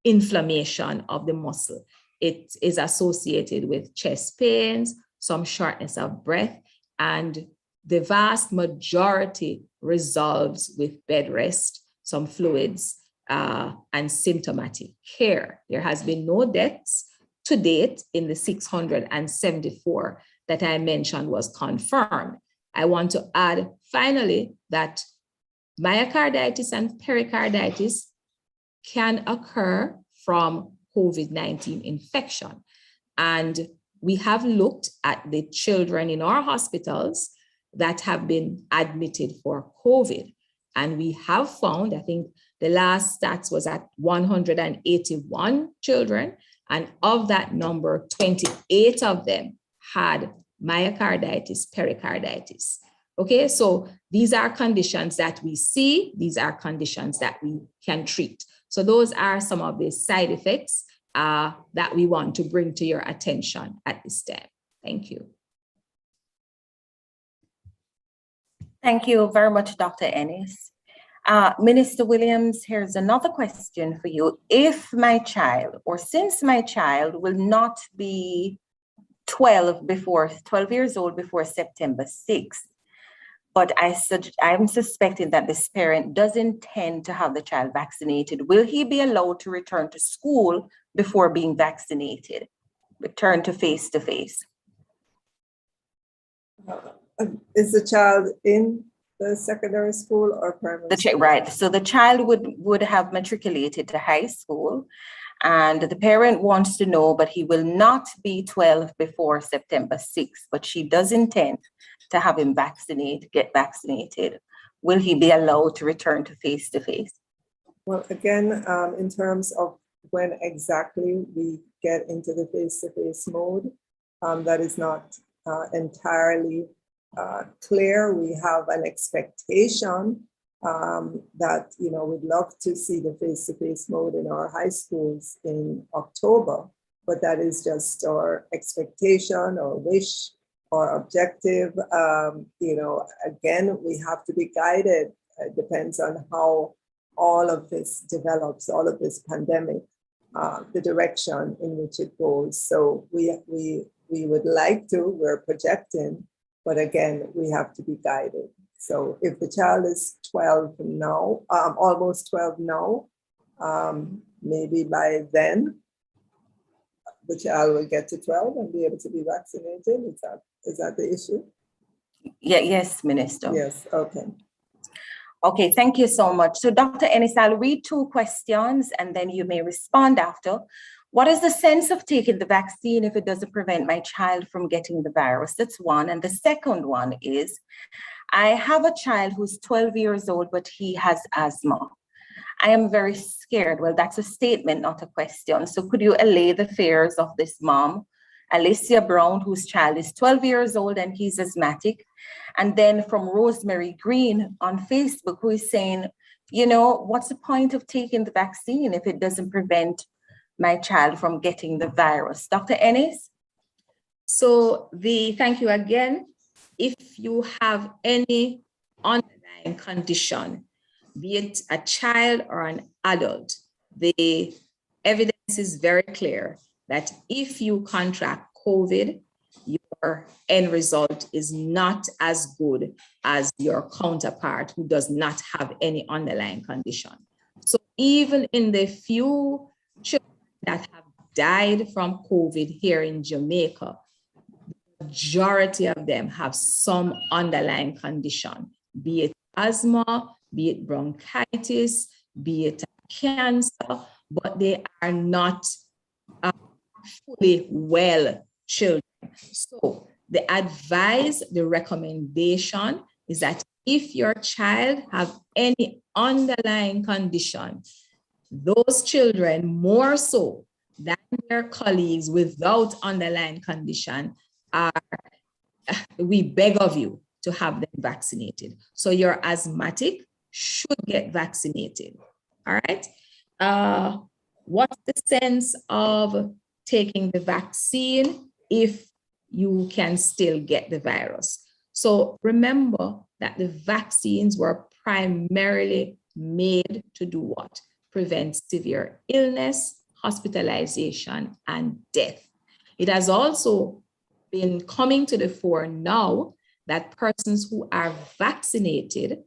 Speaker 5: inflammation of the muscle. It is associated with chest pains, some shortness of breath, and the vast majority resolves with bed rest, some fluids, and symptomatic care. There has been no deaths to date in the 674 that I mentioned was confirmed. I want to add finally that myocarditis and pericarditis can occur from COVID-19 infection. And we have looked at the children in our hospitals that have been admitted for COVID. And we have found, I think the last stats was at 181 children. And of that number, 28 of them had myocarditis, pericarditis. Okay, so these are conditions that we see, these are conditions that we can treat. So those are some of the side effects that we want to bring to your attention at this time. Thank you.
Speaker 1: Thank you very much, Dr. Ennis. Minister Williams, here's another question for you. If my child, or since my child will not be 12 years old before September 6th, but I'm suspecting that this parent does intend to have the child vaccinated, will he be allowed to return to school before being vaccinated? Return to face-to-face?
Speaker 4: Is the child in the secondary school or primary school?
Speaker 1: Right. So the child would have matriculated to high school, and the parent wants to know, but he will not be 12 before September 6th, but she does intend to have him get vaccinated. Will he be allowed to return to face-to-face?
Speaker 4: Well, again, in terms of when exactly we get into the face-to-face mode, that is not entirely clear. We have an expectation that, we'd love to see the face-to-face mode in our high schools in October, but that is just our expectation or wish or objective. Again, we have to be guided. It depends on how all of this develops, all of this pandemic, the direction in which it goes. So we would like to, we're projecting, but again, we have to be guided. So if the child is 12 now, almost 12 now, maybe by then, the child will get to 12 and be able to be vaccinated. Is that the issue?
Speaker 1: Yeah, yes, Minister.
Speaker 4: Yes, okay.
Speaker 1: Okay, thank you so much. So Dr. Ennis, I'll read 2 questions and then you may respond after. What is the sense of taking the vaccine if it doesn't prevent my child from getting the virus? That's one. And the second one is, I have a child who's 12 years old, but he has asthma. I am very scared. Well, that's a statement, not a question. So could you allay the fears of this mom, Alicia Brown, whose child is 12 years old and he's asthmatic? And then from Rosemary Green on Facebook, who is saying, what's the point of taking the vaccine if it doesn't prevent my child from getting the virus? Dr. Ennis?
Speaker 5: So thank you again. If you have any underlying condition, be it a child or an adult, the evidence is very clear that if you contract COVID, your end result is not as good as your counterpart who does not have any underlying condition. So even in the few children that have died from COVID here in Jamaica, the majority of them have some underlying condition, be it asthma, be it bronchitis, be it cancer, but they are not fully well children. So the recommendation is that if your child have any underlying condition, those children more so than their colleagues without underlying condition we beg of you to have them vaccinated. So your asthmatic should get vaccinated. All right. What's the sense of taking the vaccine if you can still get the virus? So remember that the vaccines were primarily made to do what? Prevent severe illness, hospitalization, and death. It has also been coming to the fore now that persons who are vaccinated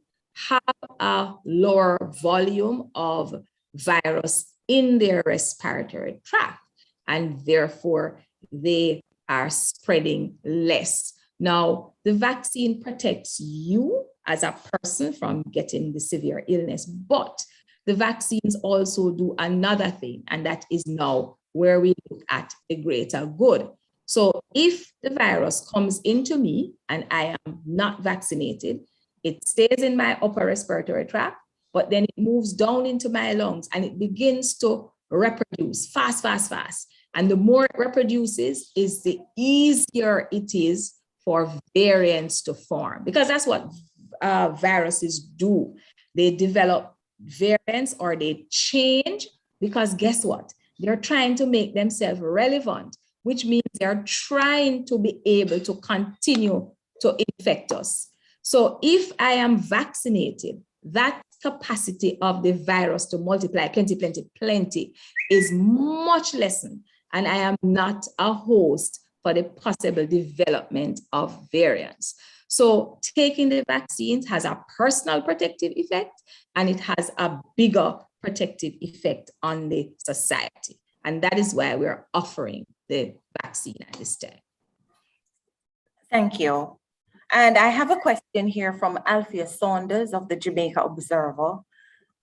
Speaker 5: have a lower volume of virus in their respiratory tract, and therefore they are spreading less. Now, the vaccine protects you as a person from getting the severe illness, but the vaccines also do another thing, and that is now where we look at the greater good. So if the virus comes into me and I am not vaccinated, it stays in my upper respiratory tract, but then it moves down into my lungs and it begins to reproduce fast. And the more it reproduces, is the easier it is for variants to form, because that's what viruses do. They develop variants or they change because guess what? They're trying to make themselves relevant, which means they're trying to be able to continue to infect us. So if I am vaccinated, that capacity of the virus to multiply plenty is much lessened. And I am not a host for the possible development of variants. So taking the vaccines has a personal protective effect, and it has a bigger protective effect on the society. And that is why we're offering the vaccine at this time.
Speaker 1: Thank you. And I have a question here from Althea Saunders of the Jamaica Observer.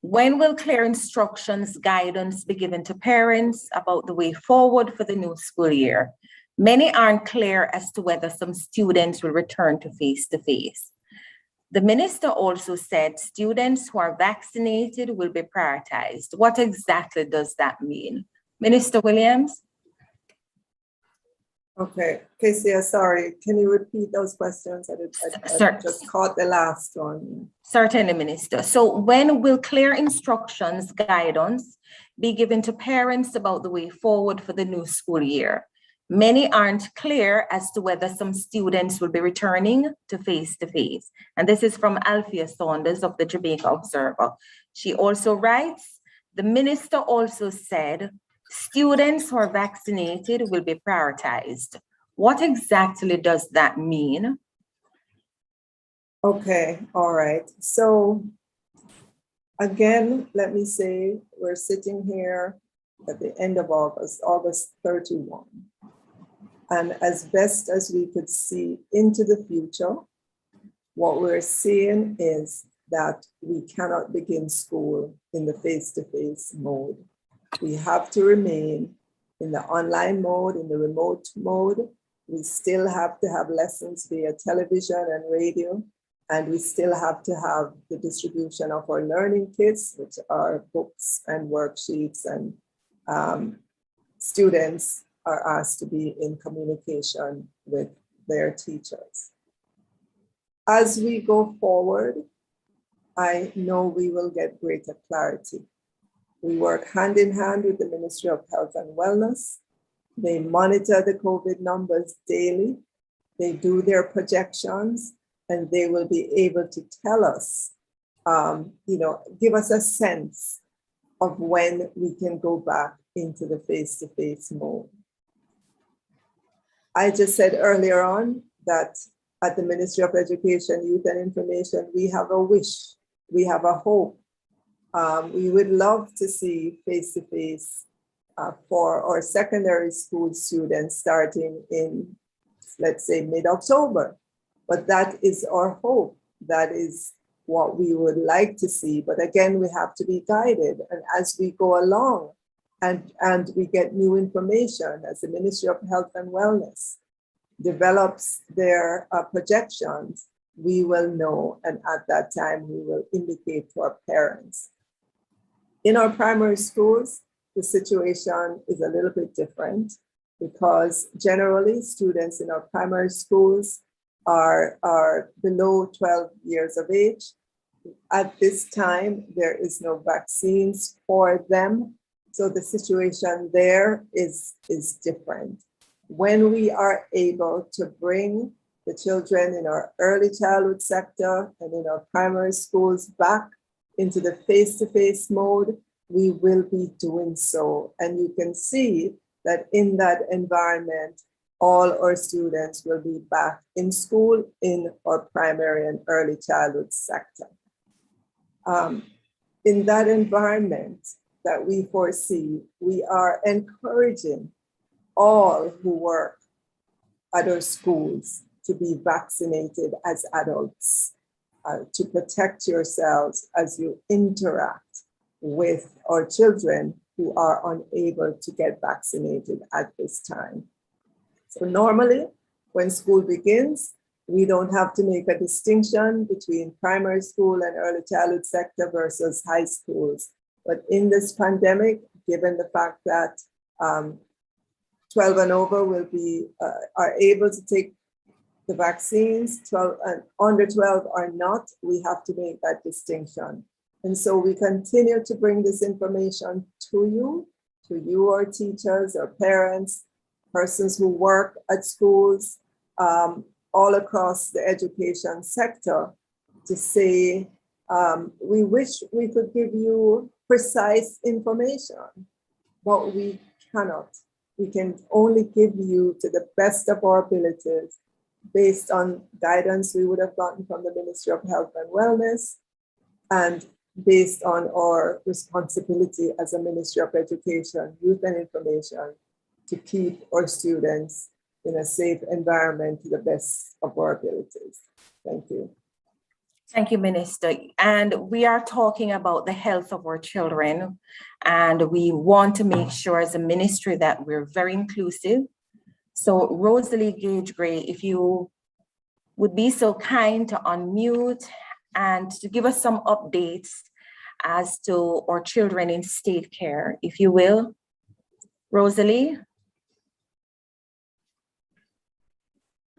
Speaker 1: When will clear instructions, guidance be given to parents about the way forward for the new school year? Many aren't clear as to whether some students will return to face-to-face. The minister also said students who are vaccinated will be prioritized. What exactly does that mean? Minister Williams?
Speaker 4: Okay, Casey, sorry, can you repeat those questions? I just caught the last one.
Speaker 1: Certainly, Minister. So when will clear instructions, guidance be given to parents about the way forward for the new school year? Many aren't clear as to whether some students will be returning to face-to-face. And this is from Althea Saunders of the Jamaica Observer. She also writes, the minister also said, students who are vaccinated will be prioritized. What exactly does that mean?
Speaker 4: Okay, all right. So again, let me say we're sitting here at the end of August 31. And as best as we could see into the future, what we're seeing is that we cannot begin school in the face-to-face mode. We have to remain in the online mode, in the remote mode. We still have to have lessons via television and radio, and we still have to have the distribution of our learning kits, which are books and worksheets, and students are asked to be in communication with their teachers. As we go forward, I know we will get greater clarity. We work hand in hand with the Ministry of Health and Wellness. They monitor the COVID numbers daily. They do their projections, and they will be able to tell us, give us a sense of when we can go back into the face-to-face mode. I just said earlier on that at the Ministry of Education, Youth and Information, we have a wish, we have a hope. We would love to see face-to-face for our secondary school students starting in, let's say, mid-October. But that is our hope. That is what we would like to see. But again, we have to be guided. And as we go along and we get new information, as the Ministry of Health and Wellness develops their projections, we will know. And at that time, we will indicate to our parents. In our primary schools, the situation is a little bit different because generally students in our primary schools are below 12 years of age. At this time, there is no vaccines for them. So the situation there is different. When we are able to bring the children in our early childhood sector and in our primary schools back into the face-to-face mode, we will be doing so. And you can see that in that environment, all our students will be back in school in our primary and early childhood sector. In that environment that we foresee, we are encouraging all who work at our schools to be vaccinated as adults, to protect yourselves as you interact with our children who are unable to get vaccinated at this time. So normally, when school begins, we don't have to make a distinction between primary school and early childhood sector versus high schools. But in this pandemic, given the fact that 12 and over will be are able to take the vaccines, 12 and under 12 are not, we have to make that distinction. And so we continue to bring this information to you, our teachers, our parents, persons who work at schools, all across the education sector, to say We wish we could give you precise information, but we cannot. We can only give you to the best of our abilities based on guidance we would have gotten from the Ministry of Health and Wellness and based on our responsibility as a Ministry of Education, Youth and Information to keep our students in a safe environment to the best of our abilities. Thank you.
Speaker 1: Thank you, Minister. And we are talking about the health of our children, and we want to make sure as a ministry that we're very inclusive. So Rosalie Gage-Gray, if you would be so kind to unmute and to give us some updates as to our children in state care, if you will. Rosalie?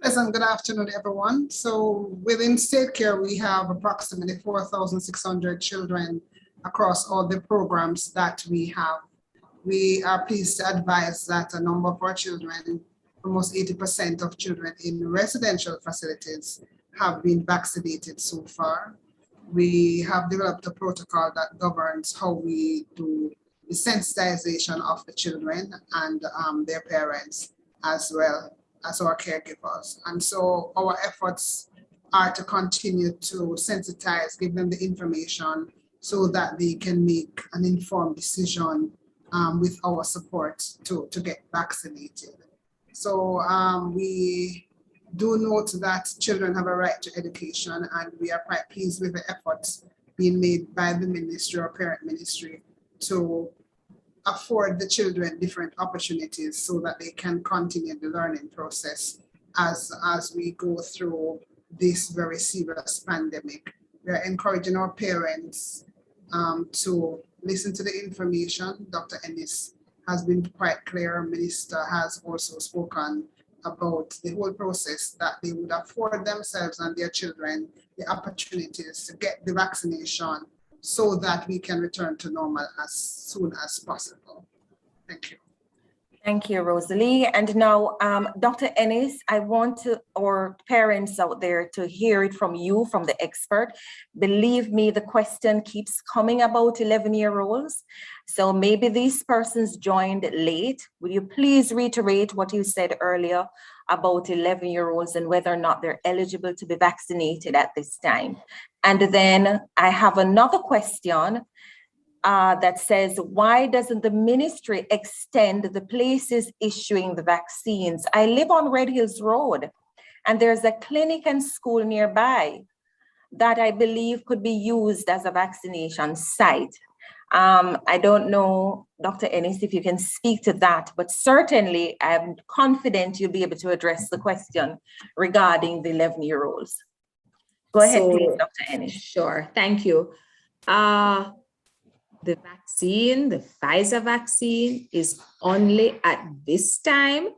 Speaker 7: Pleasant good afternoon, everyone. So within state care, we have approximately 4,600 children across all the programs that we have. We are pleased to advise that a number of our children, almost 80% of children in residential facilities, have been vaccinated so far. We have developed a protocol that governs how we do the sensitization of the children and their parents, as well as our caregivers. And so our efforts are to continue to sensitize, give them the information so that they can make an informed decision with our support to get vaccinated. So we do note that children have a right to education, and we are quite pleased with the efforts being made by the ministry or parent ministry to afford the children different opportunities so that they can continue the learning process as we go through this very serious pandemic. We are encouraging our parents to listen to the information. Dr. Ennis has been quite clear. Minister has also spoken about the whole process, that they would afford themselves and their children the opportunities to get the vaccination so that we can return to normal as soon as possible. Thank you.
Speaker 1: Thank you, Rosalie. And now, Dr. Ennis, I want our parents out there to hear it from you, from the expert. Believe me, the question keeps coming about 11-year-olds. So maybe these persons joined late. Will you please reiterate what you said earlier about 11-year-olds and whether or not they're eligible to be vaccinated at this time? And then I have another question that says, why doesn't the ministry extend the places issuing the vaccines? I live on Red Hills Road, and there's a clinic and school nearby that I believe could be used as a vaccination site. I don't know, Dr. Ennis, if you can speak to that, but certainly I'm confident you'll be able to address the question regarding the 11-year-olds. Go ahead, please, Dr. Ennis.
Speaker 5: Sure, thank you. The vaccine, the Pfizer vaccine, is only at this time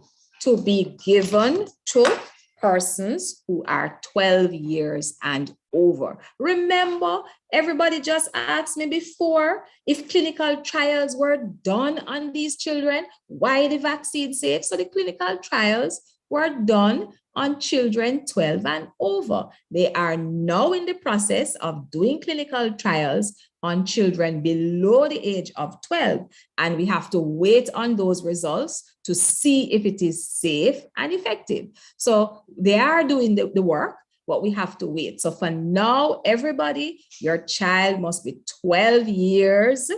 Speaker 5: to be given to persons who are 12 years and over. Remember, everybody just asked me before if clinical trials were done on these children, why the vaccine safe? So the clinical trials were done on children 12 and over. They are now in the process of doing clinical trials on children below the age of 12. And we have to wait on those results to see if it is safe and effective. So they are doing the work, but we have to wait. So for now, everybody, your child must be 12 years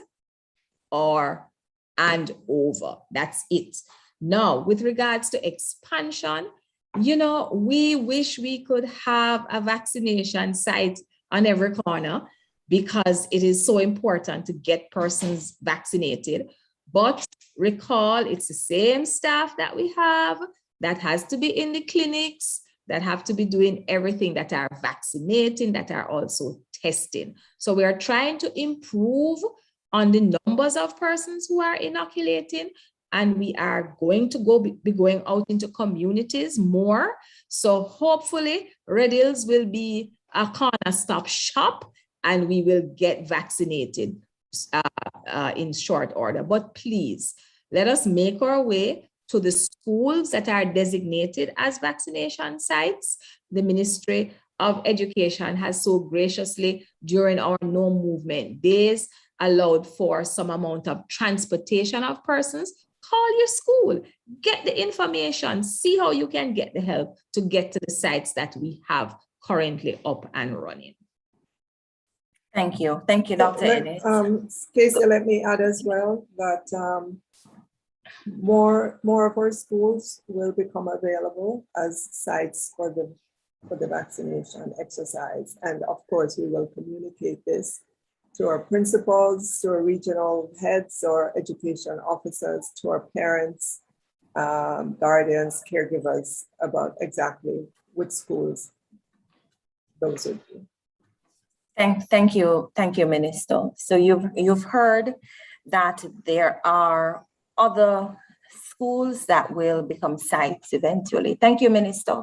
Speaker 5: and over. That's it. Now, with regards to expansion, you know, we wish we could have a vaccination site on every corner because it is so important to get persons vaccinated. But recall, it's the same staff that we have that has to be in the clinics, that have to be doing everything, that are vaccinating, that are also testing. So we are trying to improve on the numbers of persons who are inoculating, and we are going to be going out into communities more. So hopefully Red Hills will be a corner-stop shop and we will get vaccinated in short order. But please, let us make our way to the schools that are designated as vaccination sites. The ministry of Education has so graciously, during our No Movement days, allowed for some amount of transportation of persons. Call your school, get the information, see how you can get the help to get to the sites that we have currently up and running.
Speaker 1: Thank you. Thank you, Dr. Ennis.
Speaker 4: Casey, let me add as well that more of our schools will become available as sites for the vaccination exercise. And of course, we will communicate this to our principals, to our regional heads or education officers, to our parents, guardians, caregivers about exactly which schools those would be.
Speaker 1: Thank you, Minister. So you've heard that there are other schools that will become sites eventually. Thank you, Minister.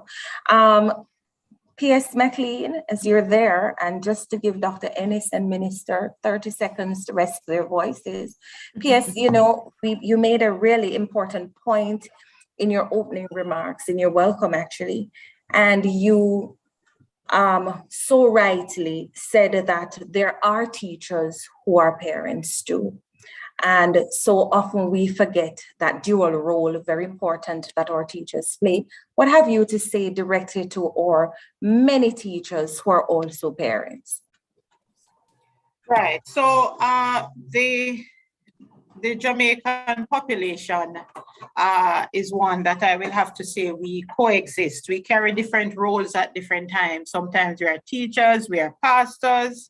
Speaker 1: P.S. McLean, as you're there, and just to give Dr. Ennis and Minister 30 seconds to rest their voices. P.S., you made a really important point in your opening remarks, in your welcome actually, and you so rightly said that there are teachers who are parents too. And so often we forget that dual role, very important, that our teachers play. What have you to say directly to our many teachers who are also parents?
Speaker 2: Right. So the Jamaican population is one that I will have to say we coexist. We carry different roles at different times. Sometimes we are teachers, we are pastors,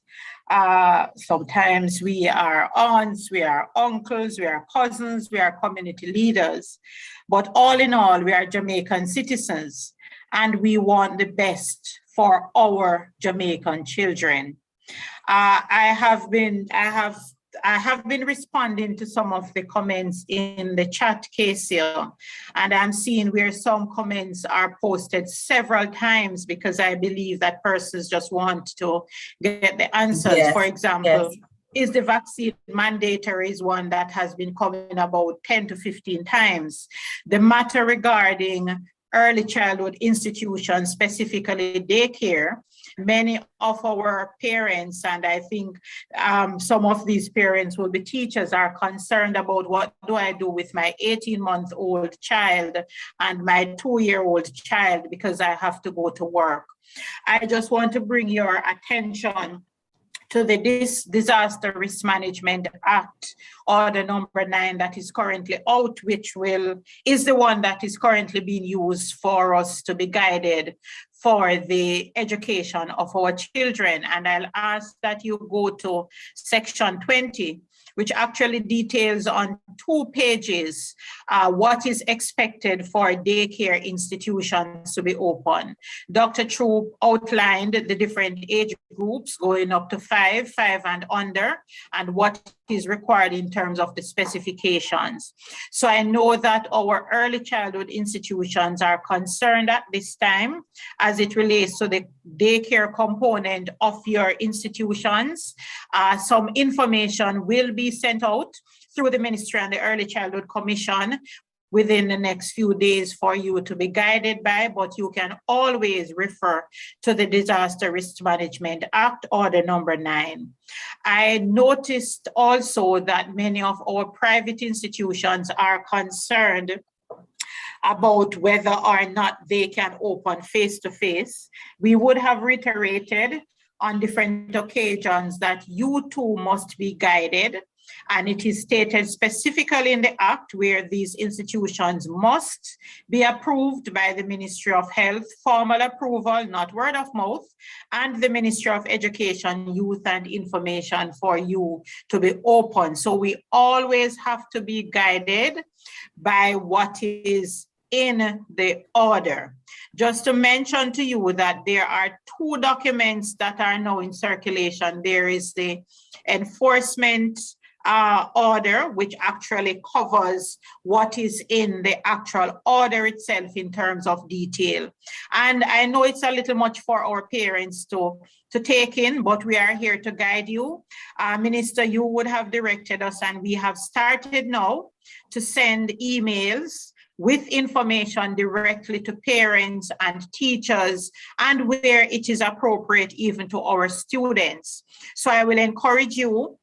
Speaker 2: sometimes we are aunts, we are uncles, we are cousins, we are community leaders. But all in all, we are Jamaican citizens, and we want the best for our Jamaican children. I have been responding to some of the comments in the chat case here, and I'm seeing where some comments are posted several times because I believe that persons just want to get the answers.
Speaker 1: Yes,
Speaker 2: for example,
Speaker 1: yes.
Speaker 2: Is the vaccine mandatory is one that has been coming about 10 to 15 times. The matter regarding early childhood institutions, specifically daycare, many of our parents, and I think some of these parents will be teachers, are concerned about what do I do with my 18-month-old child and my 2-year-old child because I have to go to work. I just want to bring your attention to the Disaster Risk Management Act, Order number 9 that is currently out, which is the one that is currently being used for us to be guided for the education of our children. And I'll ask that you go to section 20, which actually details on 2 pages what is expected for daycare institutions to be open. Dr. Troop outlined the different age groups going up to 5 and under, and what is required in terms of the specifications. So I know that our early childhood institutions are concerned at this time as it relates to the daycare component of your institutions. Some information will be sent out through the Ministry and the Early Childhood Commission within the next few days for you to be guided by, but you can always refer to the Disaster Risk Management Act, Order number 9. I noticed also that many of our private institutions are concerned about whether or not they can open face-to-face. We would have reiterated on different occasions that you too must be guided. And it is stated specifically in the Act where these institutions must be approved by the Ministry of Health, formal approval, not word of mouth, and the Ministry of Education, Youth and Information for you to be open. So we always have to be guided by what is in the order. Just to mention to you that there are 2 documents that are now in circulation. There is the enforcement order, which actually covers what is in the actual order itself in terms of detail. And I know it's a little much for our parents to take in, but we are here to guide you. Minister, you would have directed us, and we have started now to send emails with information directly to parents and teachers, and where it is appropriate, even to our students. So I will encourage you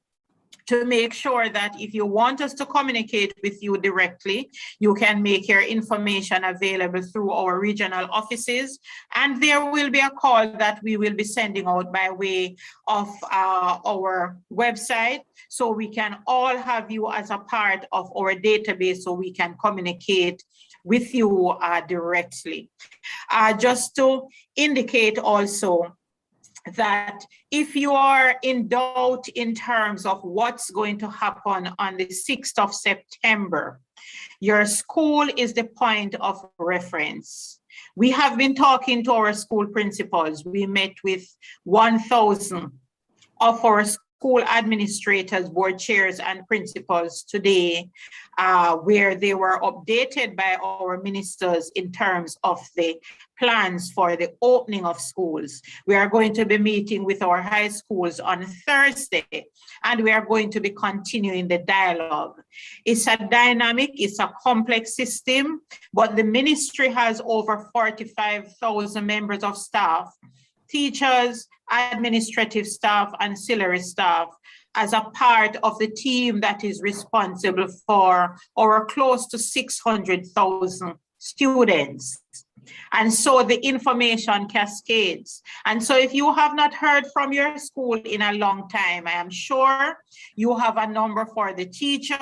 Speaker 2: to make sure that if you want us to communicate with you directly, you can make your information available through our regional offices. And there will be a call that we will be sending out by way of our website, so we can all have you as a part of our database, so we can communicate with you directly. Just to indicate also that if you are in doubt in terms of what's going to happen on the 6th of September, your school is the point of reference. We have been talking to our school principals. We met with 1,000 of our school administrators, board chairs, and principals today, where they were updated by our ministers in terms of the plans for the opening of schools. We are going to be meeting with our high schools on Thursday, and we are going to be continuing the dialogue. It's a dynamic, it's a complex system, but the ministry has over 45,000 members of staff, teachers, administrative staff, ancillary staff, as a part of the team that is responsible for our close to 600,000 students. And so the information cascades. And so if you have not heard from your school in a long time, I am sure you have a number for the teacher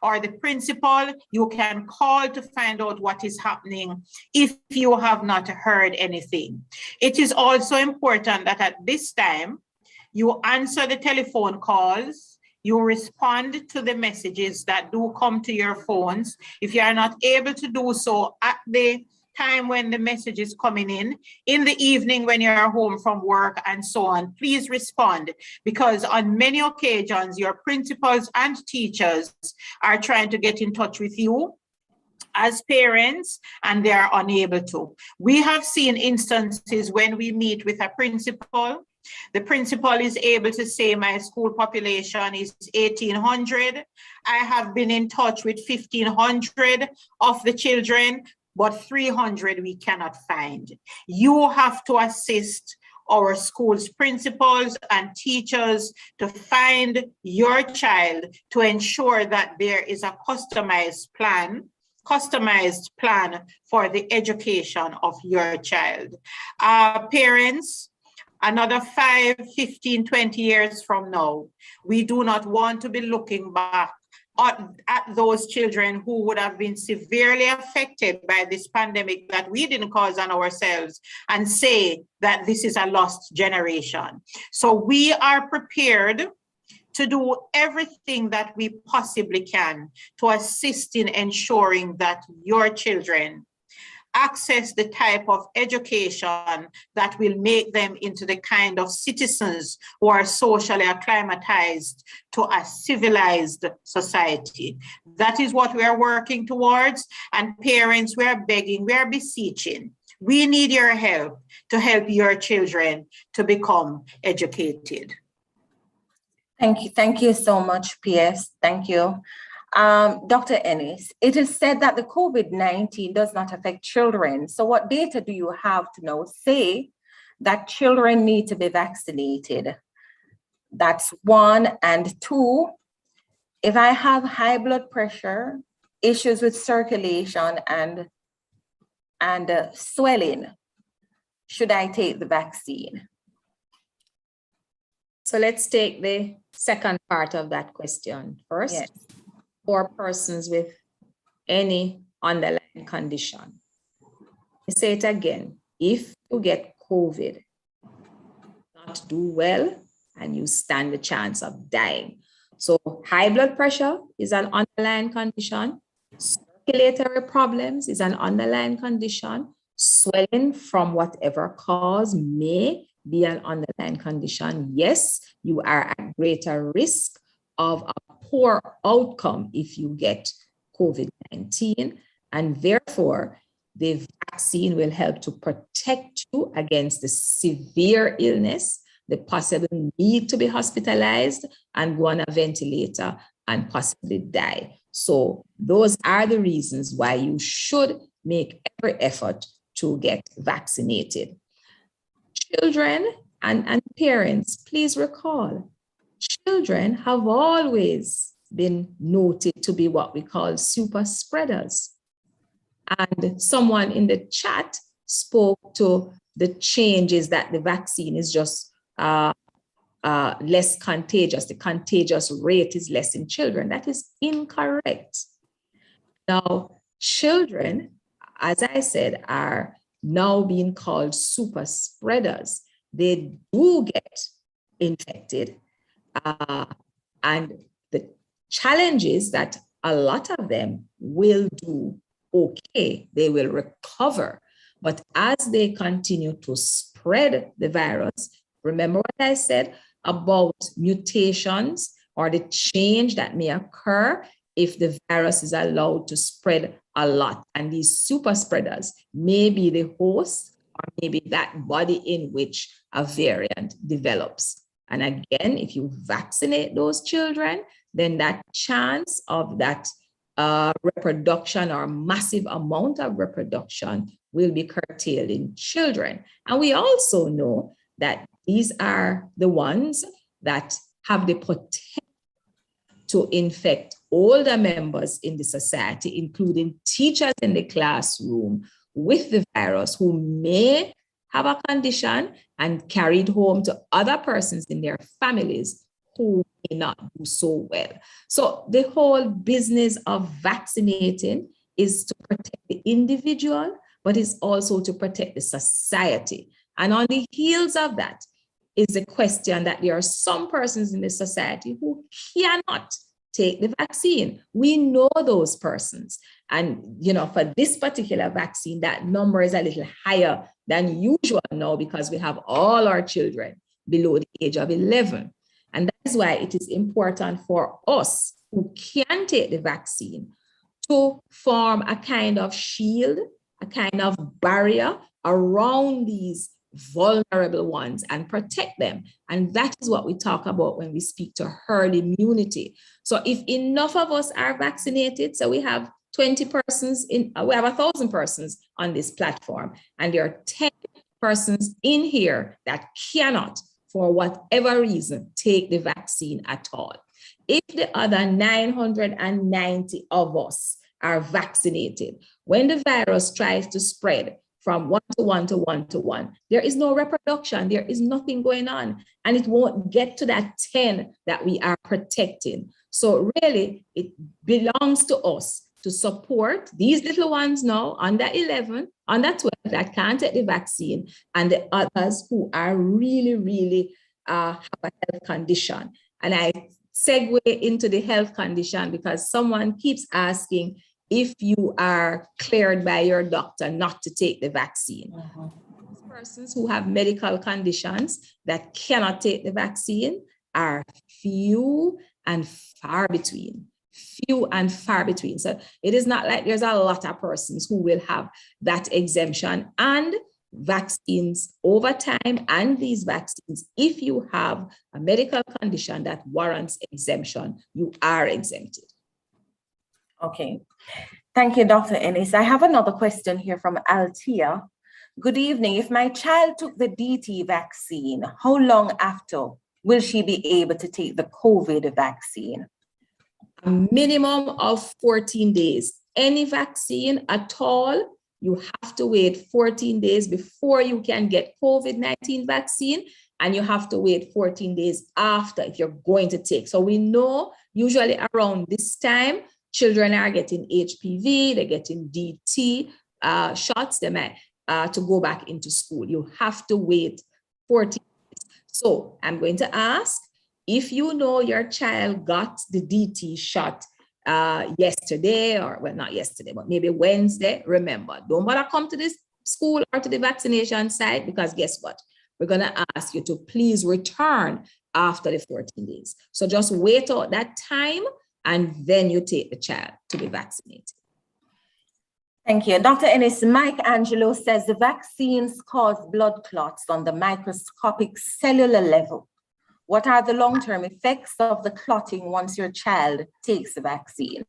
Speaker 2: or the principal. You can call to find out what is happening if you have not heard anything. It is also important that at this time, you answer the telephone calls, you respond to the messages that do come to your phones. If you are not able to do so at the time when the message is coming in the evening when you're home from work and so on, please respond, because on many occasions, your principals and teachers are trying to get in touch with you as parents, and they are unable to. We have seen instances when we meet with a principal, the principal is able to say, my school population is 1,800. I have been in touch with 1,500 of the children, but 300 we cannot find. You have to assist our school's principals and teachers to find your child, to ensure that there is a customized plan for the education of your child. Parents, another 5, 15, 20 years from now, we do not want to be looking back at those children who would have been severely affected by this pandemic that we didn't cause on ourselves and say that this is a lost generation. So we are prepared to do everything that we possibly can to assist in ensuring that your children access the type of education that will make them into the kind of citizens who are socially acclimatized to a civilized society. That is what we are working towards. And parents, we are begging, we are beseeching. We need your help to help your children to become educated.
Speaker 1: Thank you. Thank you so much, PS. Thank you. Dr. Ennis, it is said that the COVID-19 does not affect children. So what data do you have to now say that children need to be vaccinated? That's one. And two, if I have high blood pressure, issues with circulation and swelling, should I take the vaccine?
Speaker 5: So let's take the second part of that question first.
Speaker 1: Yes.
Speaker 5: For persons with any underlying condition. I say it again, if you get COVID, not do well, and you stand the chance of dying. So high blood pressure is an underlying condition. Circulatory problems is an underlying condition. Swelling from whatever cause may be an underlying condition. Yes, you are at greater risk of a poor outcome if you get COVID-19, and therefore the vaccine will help to protect you against the severe illness, the possible need to be hospitalized and go on a ventilator, and possibly die. So those are the reasons why you should make every effort to get vaccinated. Children and parents, please recall, children have always been noted to be what we call super spreaders. And someone in the chat spoke to the changes that the vaccine is just less contagious. The contagious rate is less in children. That is incorrect. Now, children, as I said, are now being called super spreaders. They do get infected. And the challenge is that a lot of them will do okay. They will recover. But as they continue to spread the virus, remember what I said about mutations or the change that may occur if the virus is allowed to spread a lot. And these super spreaders may be the host or maybe that body in which a variant develops. And again, if you vaccinate those children, then that chance of that reproduction or massive amount of reproduction will be curtailed in children. And we also know that these are the ones that have the potential to infect older members in the society, including teachers in the classroom with the virus who may have a condition and carry it home to other persons in their families who may not do so well. So the whole business of vaccinating is to protect the individual, but is also to protect the society. And on the heels of that is the question that there are some persons in the society who cannot take the vaccine. We know those persons. And, you know, for this particular vaccine, that number is a little higher than usual now because we have all our children below the age of 11. And that is why it is important for us who can take the vaccine to form a kind of shield, a kind of barrier around these vulnerable ones and protect them. And that is what we talk about when we speak to herd immunity. So if enough of us are vaccinated, so we have 20 persons we have 1,000 persons on this platform, and there are 10 persons in here that cannot, for whatever reason, take the vaccine at all. If the other 990 of us are vaccinated, when the virus tries to spread from 1 to 1 to 1 to 1, there is no reproduction, there is nothing going on, and it won't get to that 10 that we are protecting. So really, it belongs to us to support these little ones now, under 11, under 12, that can't take the vaccine, and the others who are really have a health condition. And I segue into the health condition because someone keeps asking if you are cleared by your doctor not to take the vaccine. Persons who have medical conditions that cannot take the vaccine are few and far between. Few and far between. So it is not like there's a lot of persons who will have that exemption, and vaccines over time, and these vaccines, if you have a medical condition that warrants exemption, you are exempted.
Speaker 1: Okay. Thank you, Dr. Ennis. I have another question here from Altia. Good evening. If my child took the DT vaccine, how long after will she be able to take the COVID vaccine?
Speaker 5: A minimum of 14 days. Any vaccine at all, you have to wait 14 days before you can get COVID-19 vaccine, and you have to wait 14 days after if you're going to take. So we know usually around this time, children are getting HPV, they're getting DT shots, they might to go back into school. You have to wait 14 days. So I'm going to ask, if you know your child got the DT shot yesterday, or well, not yesterday, but maybe Wednesday, remember, don't bother come to this school or to the vaccination site, because guess what? We're going to ask you to please return after the 14 days. So just wait out that time, and then you take the child to be vaccinated.
Speaker 1: Thank you. Dr. Ennis, Mike Angelo says the vaccines cause blood clots on the microscopic cellular level. What are the long-term effects of the clotting once your child takes the vaccine?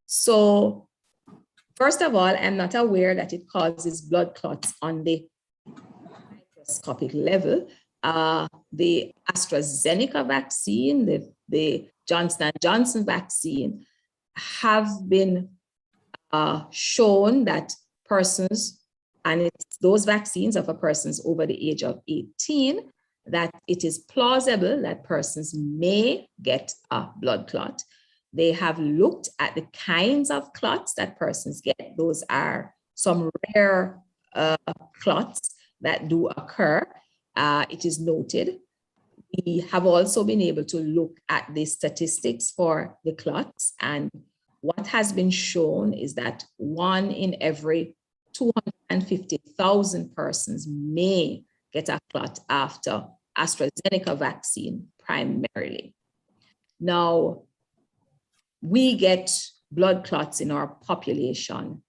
Speaker 5: So, first of all, I'm not aware that it causes blood clots on the microscopic level. The AstraZeneca vaccine, the Johnson & Johnson vaccine have been shown that persons, and it's those vaccines are for persons over the age of 18, that it is plausible that persons may get a blood clot. They have looked at the kinds of clots that persons get. Those are some rare clots that do occur. It is noted. We have also been able to look at the statistics for the clots, and what has been shown is that 1 in every 250,000 persons may get a clot after AstraZeneca vaccine primarily. Now, we get blood clots in our population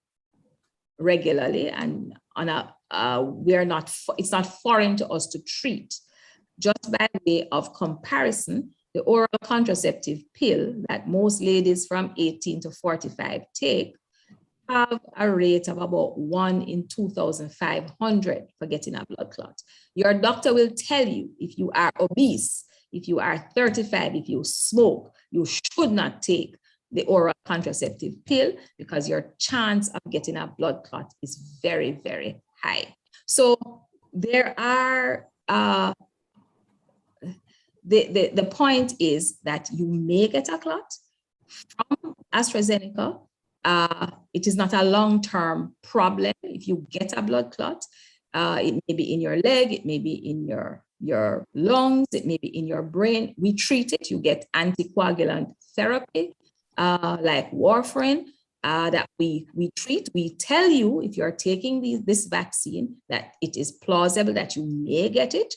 Speaker 5: regularly, and on it's not foreign to us to treat. Just by way of comparison, the oral contraceptive pill that most ladies from 18 to 45 take have a rate of about 1 in 2,500 for getting a blood clot. Your doctor will tell you if you are obese, if you are 35, if you smoke, you should not take the oral contraceptive pill because your chance of getting a blood clot is very, very high. So there are, the point is that you may get a clot from AstraZeneca. It is not a long-term problem if you get a blood clot. It may be in your leg, it may be in your lungs, it may be in your brain. We treat it. You get anticoagulant therapy like warfarin that we treat. We tell you if you're taking this vaccine that it is plausible that you may get it.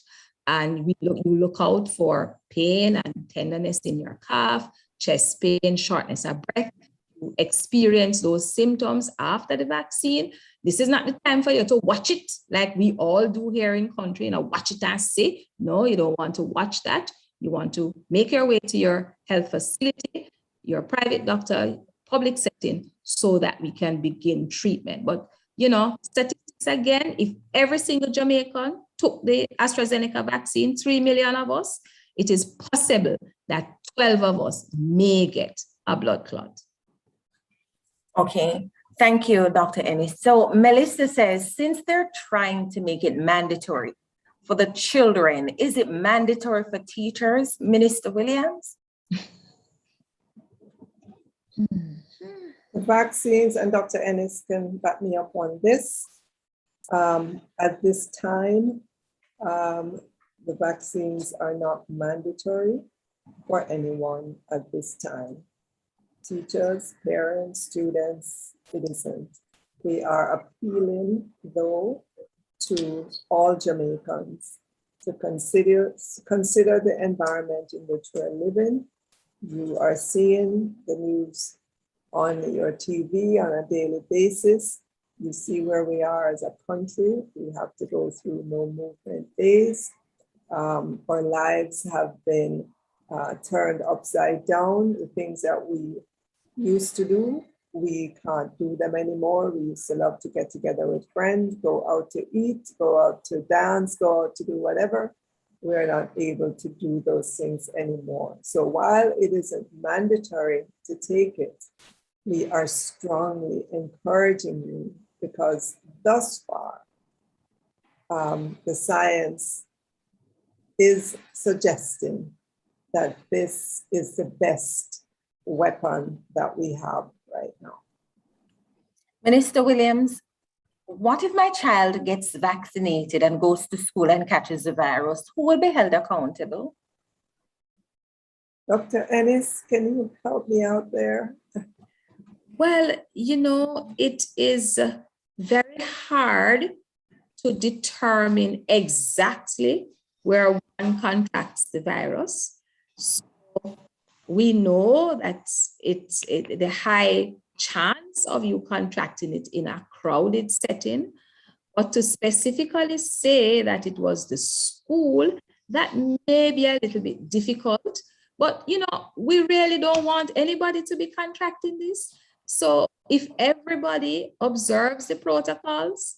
Speaker 5: And you look out for pain and tenderness in your calf, chest pain, shortness of breath. You experience those symptoms after the vaccine. This is not the time for you to watch it like we all do here in country, watch it and say, no, you don't want to watch that. You want to make your way to your health facility, your private doctor, public setting, so that we can begin treatment. But, statistics again, if every single Jamaican took the AstraZeneca vaccine, 3 million of us, it is possible that 12 of us may get a blood clot.
Speaker 1: Okay, thank you, Dr. Ennis. So Melissa says, since they're trying to make it mandatory for the children, is it mandatory for teachers, Minister Williams?
Speaker 4: The vaccines, and Dr. Ennis can back me up on this. At this time, the vaccines are not mandatory for anyone at this time. Teachers, parents, students, it isn't. We are appealing, though, to all Jamaicans to consider the environment in which we're living. You are seeing the news on your TV on a daily basis. You see where we are as a country. We have to go through no movement days. Our lives have been turned upside down. The things that we used to do, we can't do them anymore. We used to love to get together with friends, go out to eat, go out to dance, go out to do whatever. We're not able to do those things anymore. So while it isn't mandatory to take it, we are strongly encouraging you, because thus far, the science is suggesting that this is the best weapon that we have right now.
Speaker 1: Minister Williams, what if my child gets vaccinated and goes to school and catches the virus? Who will be held accountable?
Speaker 4: Dr. Ennis, can you help me out there?
Speaker 5: Well, it is very hard to determine exactly where one contracts the virus. So we know that it's the high chance of you contracting it in a crowded setting, but to specifically say that it was the school that may be a little bit difficult, but you know, we really don't want anybody to be contracting this. So if everybody observes the protocols,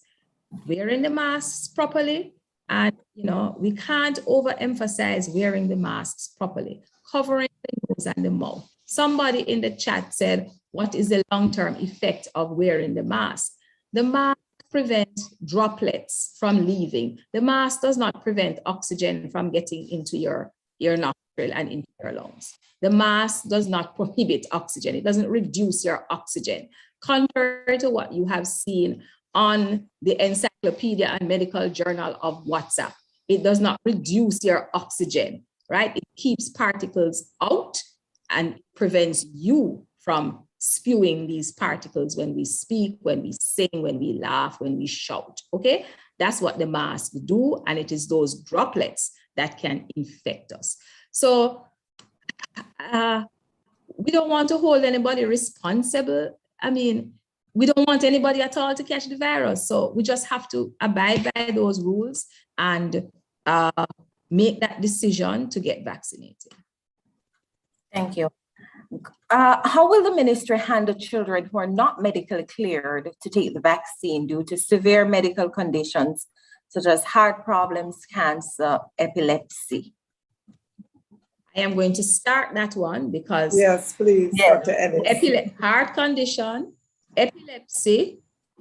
Speaker 5: wearing the masks properly, and you know, we can't overemphasize wearing the masks properly, covering the nose and the mouth. Somebody in the chat said, what is the long-term effect of wearing the mask? The mask prevents droplets from leaving. The mask does not prevent oxygen from getting into your nostril and into your lungs. The mask does not prohibit oxygen. It doesn't reduce your oxygen. Contrary to what you have seen on the Encyclopedia and Medical Journal of WhatsApp, it does not reduce your oxygen, right? It keeps particles out and prevents you from spewing these particles when we speak, when we sing, when we laugh, when we shout, okay? That's what the masks do, and it is those droplets that can infect us. So we don't want to hold anybody responsible. I mean, we don't want anybody at all to catch the virus. So we just have to abide by those rules and make that decision to get vaccinated.
Speaker 1: Thank you. How will the ministry handle children who are not medically cleared to take the vaccine due to severe medical conditions such as heart problems, cancer, epilepsy?
Speaker 5: I am going to start that one because
Speaker 4: Yes, please, Dr. Ennis.
Speaker 5: heart condition, epilepsy,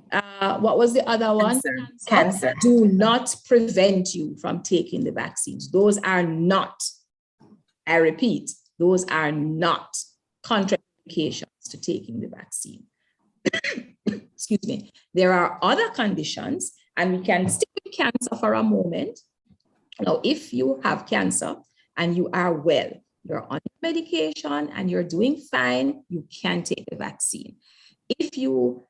Speaker 5: what was the other one?
Speaker 1: Cancer.
Speaker 5: Do not prevent you from taking the vaccines. Those are not, I repeat, those are not contraindications to taking the vaccine. Excuse me. There are other conditions, and we can stick with cancer for a moment. Now, if you have cancer and you are well, you're on medication and you're doing fine, you can take the vaccine. If you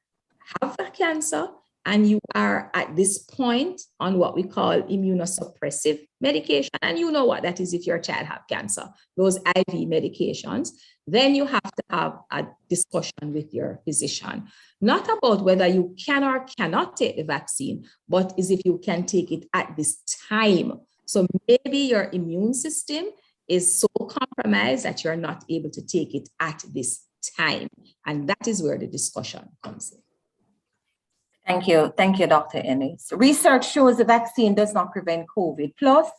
Speaker 5: have a cancer and you are at this point on what we call immunosuppressive medication, and you know what that is if your child has cancer, those IV medications, then you have to have a discussion with your physician, not about whether you can or cannot take the vaccine, but is if you can take it at this time. So maybe your immune system is so compromised that you're not able to take it at this time. And that is where the discussion comes in.
Speaker 1: Thank you. Thank you, Dr. Ennis. Research shows the vaccine does not prevent COVID. Plus,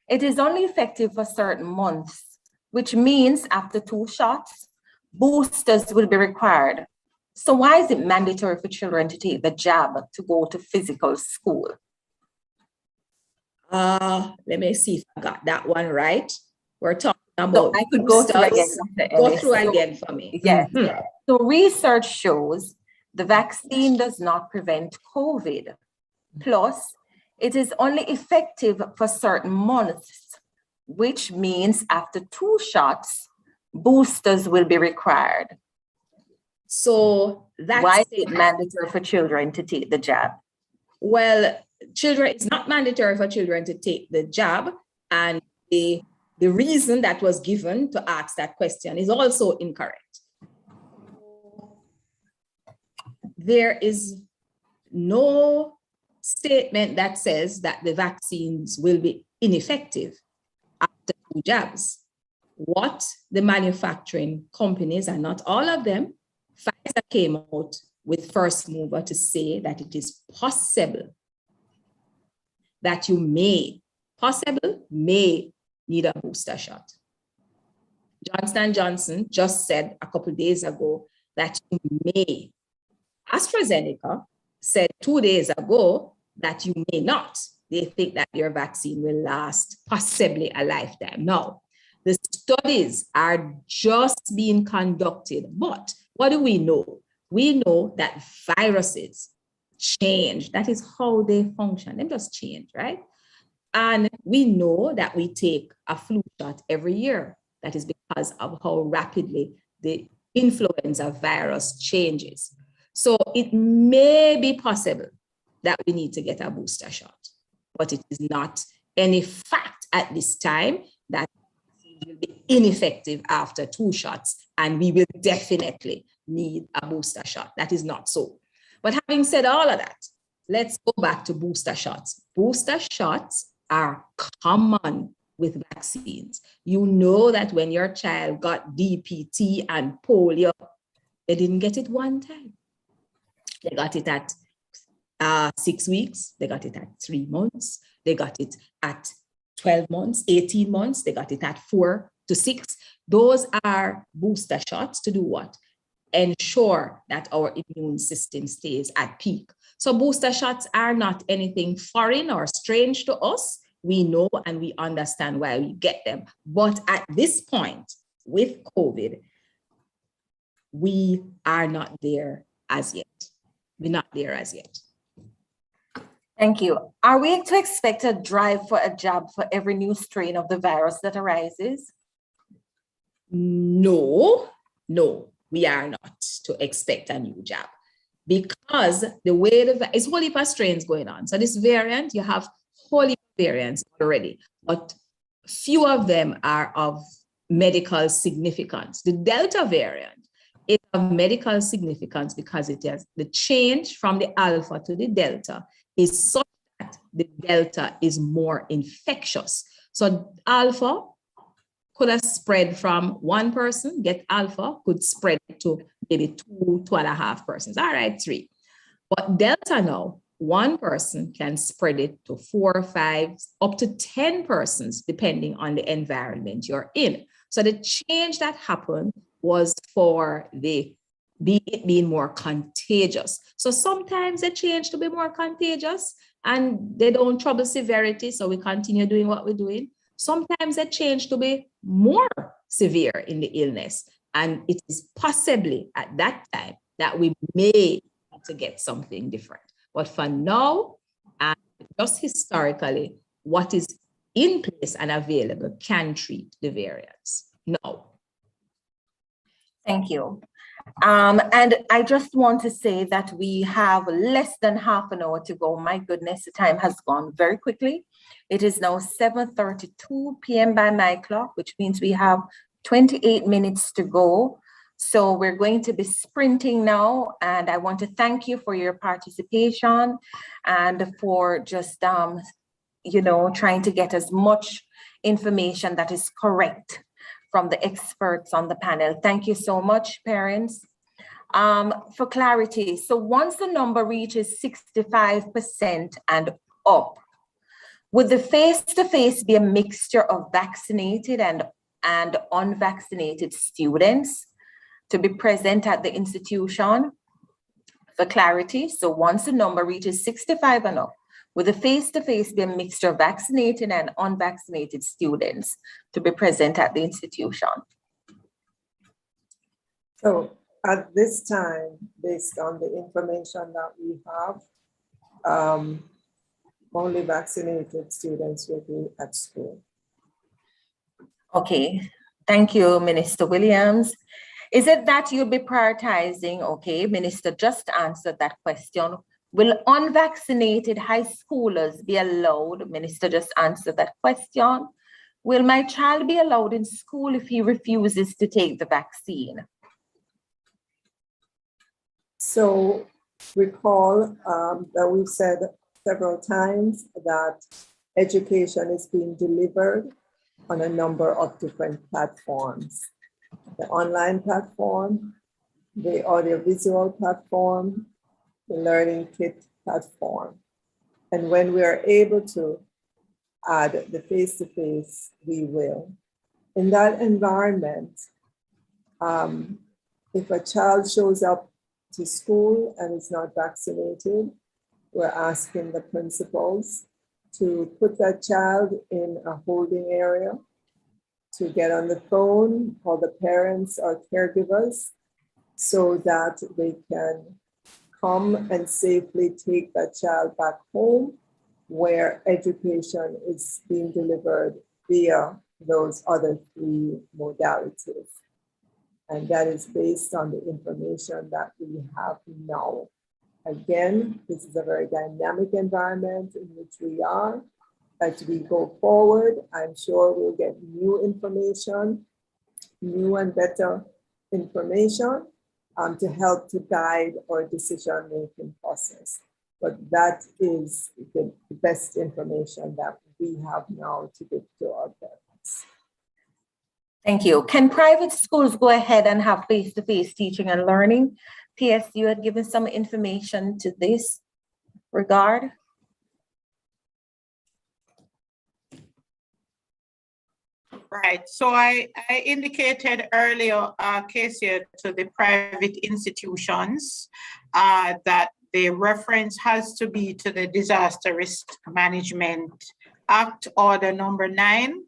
Speaker 1: it is only effective for certain months, which means after 2 shots, boosters will be required. So why is it mandatory for children to take the jab to go to physical school?
Speaker 5: Let me see if I got that one right. We're talking about
Speaker 1: So I could go through again, Dr.
Speaker 5: Go
Speaker 1: Ennis.
Speaker 5: through again for me.
Speaker 1: Yes. So research shows the vaccine does not prevent COVID. Plus, it is only effective for certain months, which means after 2 shots, boosters will be required.
Speaker 5: So that's
Speaker 1: why is it mandatory for children to take the jab?
Speaker 5: Well, it's not mandatory for children to take the jab, and the reason that was given to ask that question is also incorrect. There is no statement that says that the vaccines will be ineffective after 2 jabs. What the manufacturing companies, and not all of them, Pfizer came out with first mover to say that it is possible that you may need a booster shot. Johnson & Johnson just said a couple of days ago that you may. AstraZeneca said 2 days ago that you may not. They think that your vaccine will last possibly a lifetime. Now, the studies are just being conducted, but what do we know? We know that viruses change. That is how they function. They just change, right? And we know that we take a flu shot every year. That is because of how rapidly the influenza virus changes. So it may be possible that we need to get a booster shot, but it is not any fact at this time that it will be ineffective after 2 shots, and we will definitely need a booster shot. That is not so. But having said all of that, let's go back to booster shots. Booster shots are common with vaccines. You know that when your child got DPT and polio, they didn't get it one time. They got it at 6 weeks, they got it at 3 months, they got it at 12 months, 18 months, they got it at 4 to 6. Those are booster shots to do what? Ensure that our immune system stays at peak. So booster shots are not anything foreign or strange to us. We know and we understand why we get them. But at this point with COVID, we are not there as yet. We're not there as yet.
Speaker 1: Thank you. Are we to expect a drive for a jab for every new strain of the virus that arises?
Speaker 5: No, we are not to expect a new jab, because the way it's whole heap of strains going on. So this variant, you have whole heap of variants already, but few of them are of medical significance. The Delta variant is of medical significance because it has the change from the Alpha to the Delta is such that the Delta is more infectious. So Alpha could have spread from one person, get Alpha, could spread to maybe 2.5 persons. All right, 3. But Delta now, one person can spread it to 4, 5, up to 10 persons, depending on the environment you're in. So the change that happened was for it being more contagious. So sometimes they change to be more contagious and they don't trouble severity, so we continue doing what we're doing. Sometimes they change to be more severe in the illness, and it is possibly at that time that we may have to get something different. But for now, and just historically, what is in place and available can treat the variants. No.
Speaker 1: Thank you. And I just want to say that we have less than half an hour to go. My goodness, the time has gone very quickly. It is now 7:32 p.m. by my clock, which means we have 28 minutes to go. So we're going to be sprinting now. And I want to thank you for your participation and for just, trying to get as much information that is correct from the experts on the panel. Thank you so much, parents. For clarity, so once the number reaches 65% and up, would the face-to-face be a mixture of vaccinated and unvaccinated students to be present at the institution? For clarity, so once the number reaches 65 and up, would the face-to-face be a mixture of vaccinated and unvaccinated students to be present at the institution?
Speaker 4: So at this time, based on the information that we have, only vaccinated students will be at school.
Speaker 1: Okay, thank you, Minister Williams. Is it that you'll be prioritizing? Okay, Minister just answered that question. Will unvaccinated high schoolers be allowed? Minister just answered that question. Will my child be allowed in school if he refuses to take the vaccine?
Speaker 4: So recall that we've said several times that education is being delivered on a number of different platforms. The online platform, the audiovisual platform, the Learning Kit platform. And when we are able to add the face-to-face, we will. In that environment, if a child shows up to school and is not vaccinated, we're asking the principals to put that child in a holding area, to get on the phone, call the parents or caregivers so that they can come and safely take that child back home where education is being delivered via those other 3 modalities. And that is based on the information that we have now. Again, this is a very dynamic environment in which we are. As we go forward, I'm sure we'll get new information, new and better information to help to guide our decision-making process. but that is the best information that we have now to give to our parents.
Speaker 1: Thank you. Can private schools go ahead and have face-to-face teaching and learning? PS, you had given some information to this regard.
Speaker 2: Right. So I indicated earlier, Casey, to the private institutions that the reference has to be to the Disaster Risk Management Act, Order Number 9,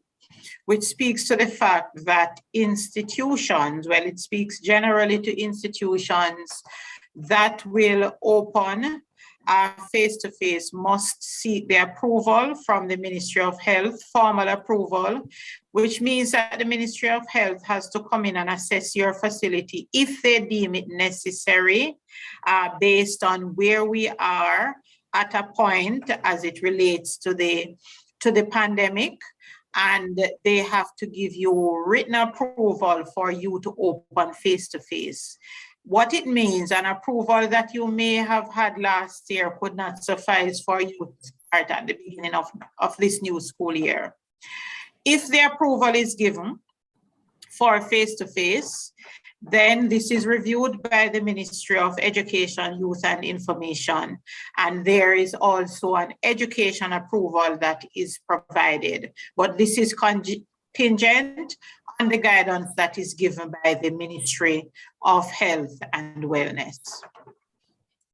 Speaker 2: which speaks to the fact that institutions, well, it speaks generally to institutions that will open face-to-face must seek the approval from the Ministry of Health, formal approval, which means that the Ministry of Health has to come in and assess your facility if they deem it necessary, based on where we are at a point as it relates to the pandemic. And they have to give you written approval for you to open face-to-face. What it means, an approval that you may have had last year could not suffice for you to start at the beginning of this new school year. If the approval is given for face-to-face, then this is reviewed by the Ministry of Education, Youth and Information. And there is also an education approval that is provided. But this is contingent on the guidance that is given by the Ministry of Health and Wellness.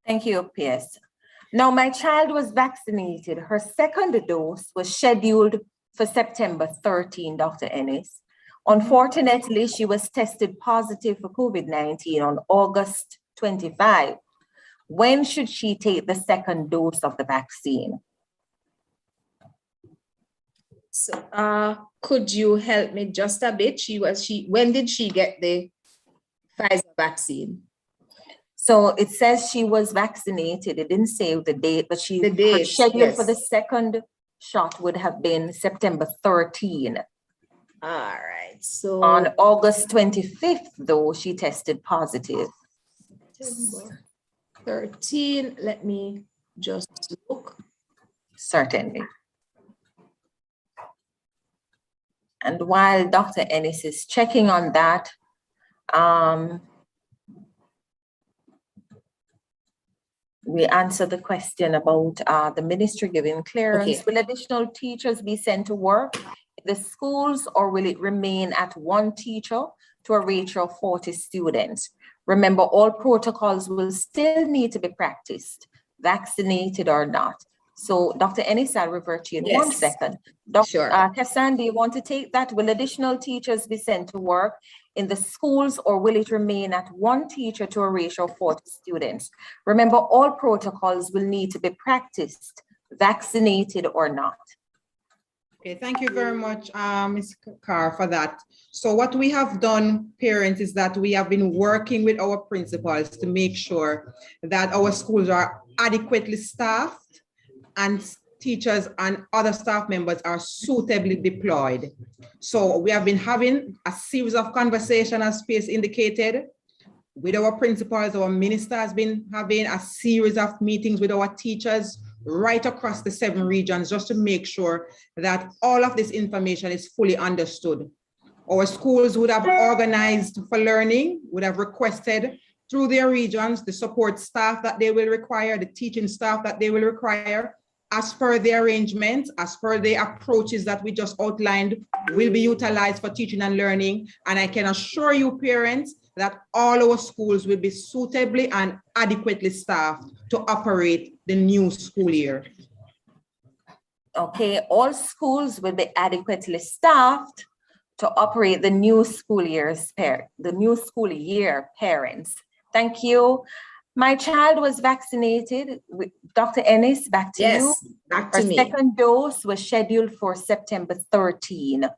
Speaker 1: Thank you, PS. Now, my child was vaccinated. Her second dose was scheduled for September 13, Dr. Ennis. Unfortunately, she was tested positive for COVID-19 on August 25. When should she take the second dose of the vaccine?
Speaker 5: So, could you help me just a bit? When did she get the Pfizer vaccine?
Speaker 1: So it says she was vaccinated. It didn't say the date, but her schedule for the second shot would have been September 13.
Speaker 5: All right. So
Speaker 1: on August 25th, though, she tested positive.
Speaker 5: September 13. Let me just look.
Speaker 1: Certainly. And while Dr. Ennis is checking on that, we answer the question about the ministry giving clearance. Okay. Will additional teachers be sent to work in the schools, or will it remain at one teacher to a ratio of 40 students? Remember, all protocols will still need to be practiced, vaccinated or not. So Dr. Ennis, I'll revert to you in 1 second. Dr. Kassan, do you want to take that? Will additional teachers be sent to work in the schools, or will it remain at one teacher to a ratio of 40 students? Remember, all protocols will need to be practiced, vaccinated or not.
Speaker 6: Okay, thank you very much, Ms. Carr, for that. So what we have done, parents, is that we have been working with our principals to make sure that our schools are adequately staffed and teachers and other staff members are suitably deployed. So we have been having a series of conversations, as Pace indicated, with our principals. Our minister has been having a series of meetings with our teachers right across the 7 regions, just to make sure that all of this information is fully understood. Our schools would have organized for learning, would have requested through their regions the support staff that they will require, the teaching staff that they will require, as per the arrangements, as per the approaches that we just outlined, will be utilized for teaching and learning. And I can assure you, parents, that all our schools will be suitably and adequately staffed to operate the new school year.
Speaker 1: Okay, all schools will be adequately staffed to operate the new school year, parents. Thank you. My child was vaccinated. Dr. Ennis, back to you.
Speaker 5: Back to me.
Speaker 1: Her second dose was scheduled for September 13.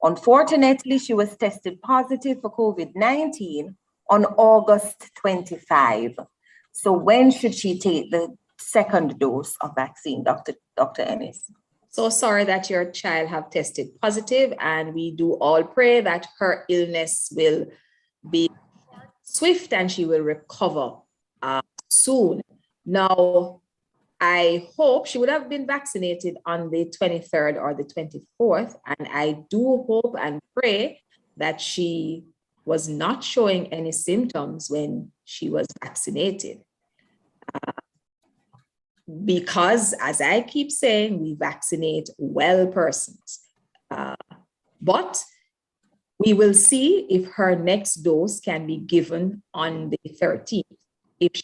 Speaker 1: Unfortunately, she was tested positive for COVID-19 on August 25. So when should she take the second dose of vaccine, Dr. Ennis?
Speaker 5: So sorry that your child have tested positive, and we do all pray that her illness will be swift and she will recover soon. Now, I hope she would have been vaccinated on the 23rd or the 24th. And I do hope and pray that she was not showing any symptoms when she was vaccinated. Because, as I keep saying, we vaccinate well persons. But we will see if her next dose can be given on the 13th. If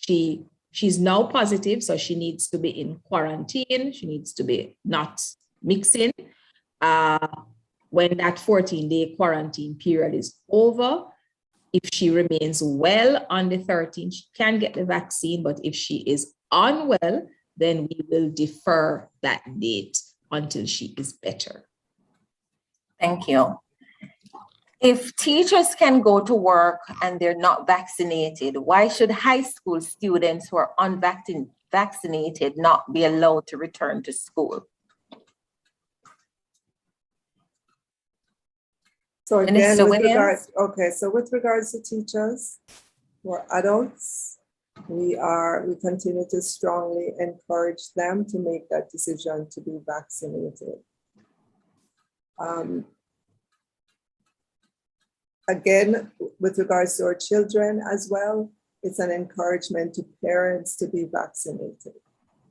Speaker 5: she's now positive, so she needs to be in quarantine, she needs to be not mixing. When that 14-day quarantine period is over, if she remains well on the 13th, she can get the vaccine, but if she is unwell, then we will defer that date until she is better.
Speaker 1: Thank you. If teachers can go to work and they're not vaccinated, why should high school students who are unvaccinated not be allowed to return to school?
Speaker 4: So again,
Speaker 1: Minister
Speaker 4: with
Speaker 1: Williams?
Speaker 4: with regards to teachers who are adults, we continue to strongly encourage them to make that decision to be vaccinated. Again, with regards to our children as well, it's an encouragement to parents to be vaccinated.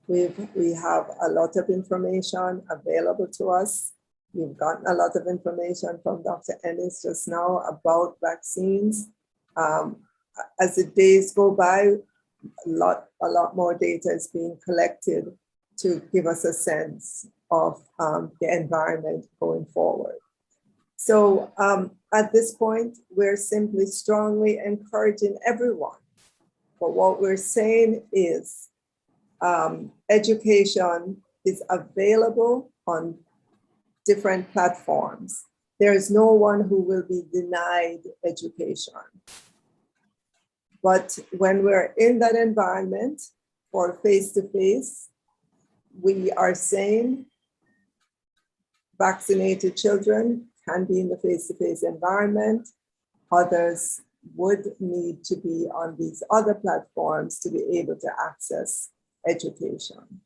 Speaker 4: We have a lot of information available to us. We've gotten a lot of information from Dr. Ennis just now about vaccines. As the days go by, a lot more data is being collected to give us a sense of the environment going forward. So at this point, we're simply strongly encouraging everyone. But what we're saying is education is available on different platforms. There is no one who will be denied education. But when we're in that environment or face-to-face, we are saying vaccinated children can be in the face-to-face environment. Others would need to be on these other platforms to be able to access education.